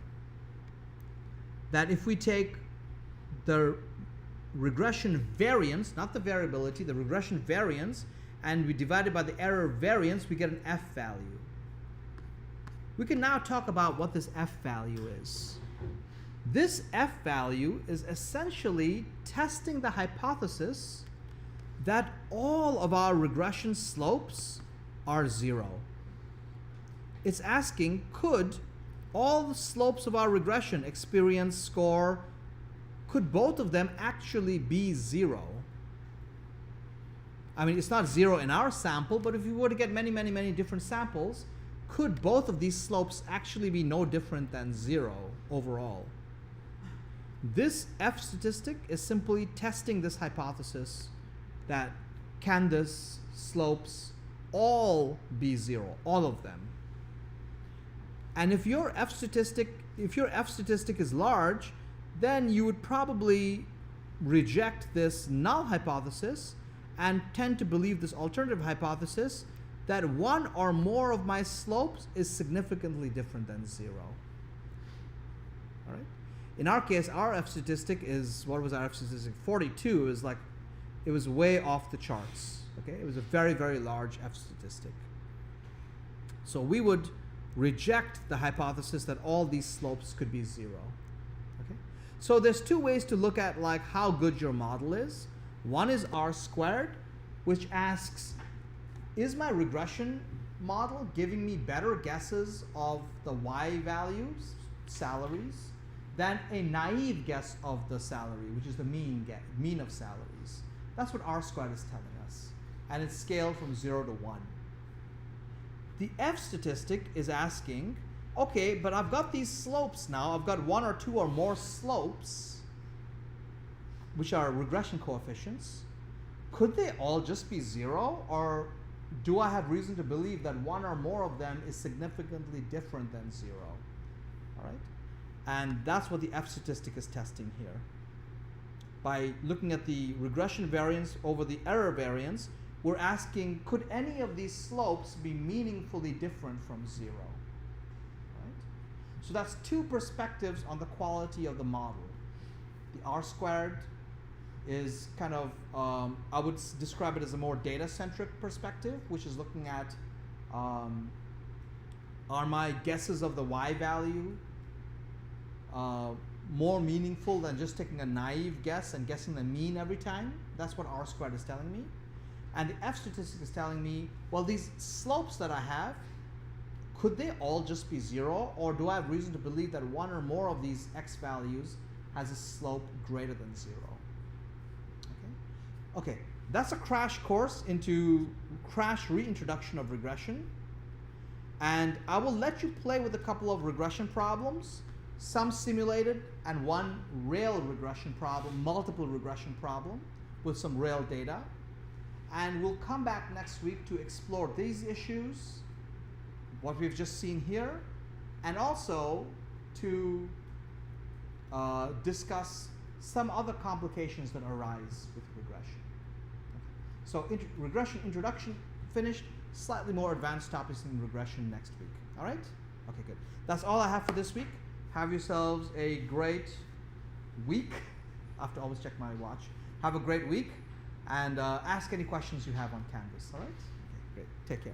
Speaker 1: that if we take the regression variance, not the variability, the regression variance, and we divide it by the error variance, we get an F value. We can now talk about what this F value is. This F value is essentially testing the hypothesis that all of our regression slopes are 0. It's asking, could all the slopes of our regression, experience, score, could both of them actually be 0? I mean, it's not 0 in our sample, but if we were to get many, many, many different samples, could both of these slopes actually be no different than 0 overall? This F statistic is simply testing this hypothesis that can this slopes all be 0, all of them. And if your F statistic is large, then you would probably reject this null hypothesis and tend to believe this alternative hypothesis that one or more of my slopes is significantly different than 0. All right? In our case, our F statistic is, what was our F statistic? 42 is like, it was way off the charts. Okay? It was a very, very large F statistic. So we would reject the hypothesis that all these slopes could be 0. Okay? So there's two ways to look at like how good your model is. One is R squared, which asks, is my regression model giving me better guesses of the Y values, salaries, than a naive guess of the salary, which is the mean of salaries? That's what R squared is telling us. And it's scaled from 0 to 1. The F statistic is asking, okay, but I've got these slopes now. I've got one or two or more slopes, which are regression coefficients. Could they all just be 0? Or do I have reason to believe that one or more of them is significantly different than 0? All right? And that's what the F statistic is testing here. By looking at the regression variance over the error variance, we're asking, could any of these slopes be meaningfully different from 0? Right? So that's two perspectives on the quality of the model. The R squared is kind of, I would describe it as a more data-centric perspective, which is looking at, are my guesses of the Y value more meaningful than just taking a naive guess and guessing the mean every time? That's what R squared is telling me. And the F statistic is telling me, well, these slopes that I have, could they all just be 0? Or do I have reason to believe that one or more of these X values has a slope greater than 0? Okay, that's a crash course into reintroduction of regression. And I will let you play with a couple of regression problems, some simulated and one real regression problem, multiple regression problem with some real data. And we'll come back next week to explore these issues, what we've just seen here, and also to discuss some other complications that arise with regression. Okay. So regression introduction finished, slightly more advanced topics in regression next week. All right? Okay, good. That's all I have for this week. Have yourselves a great week. I have to always check my watch. Have a great week. And ask any questions you have on Canvas, all right? Okay, great. Take care.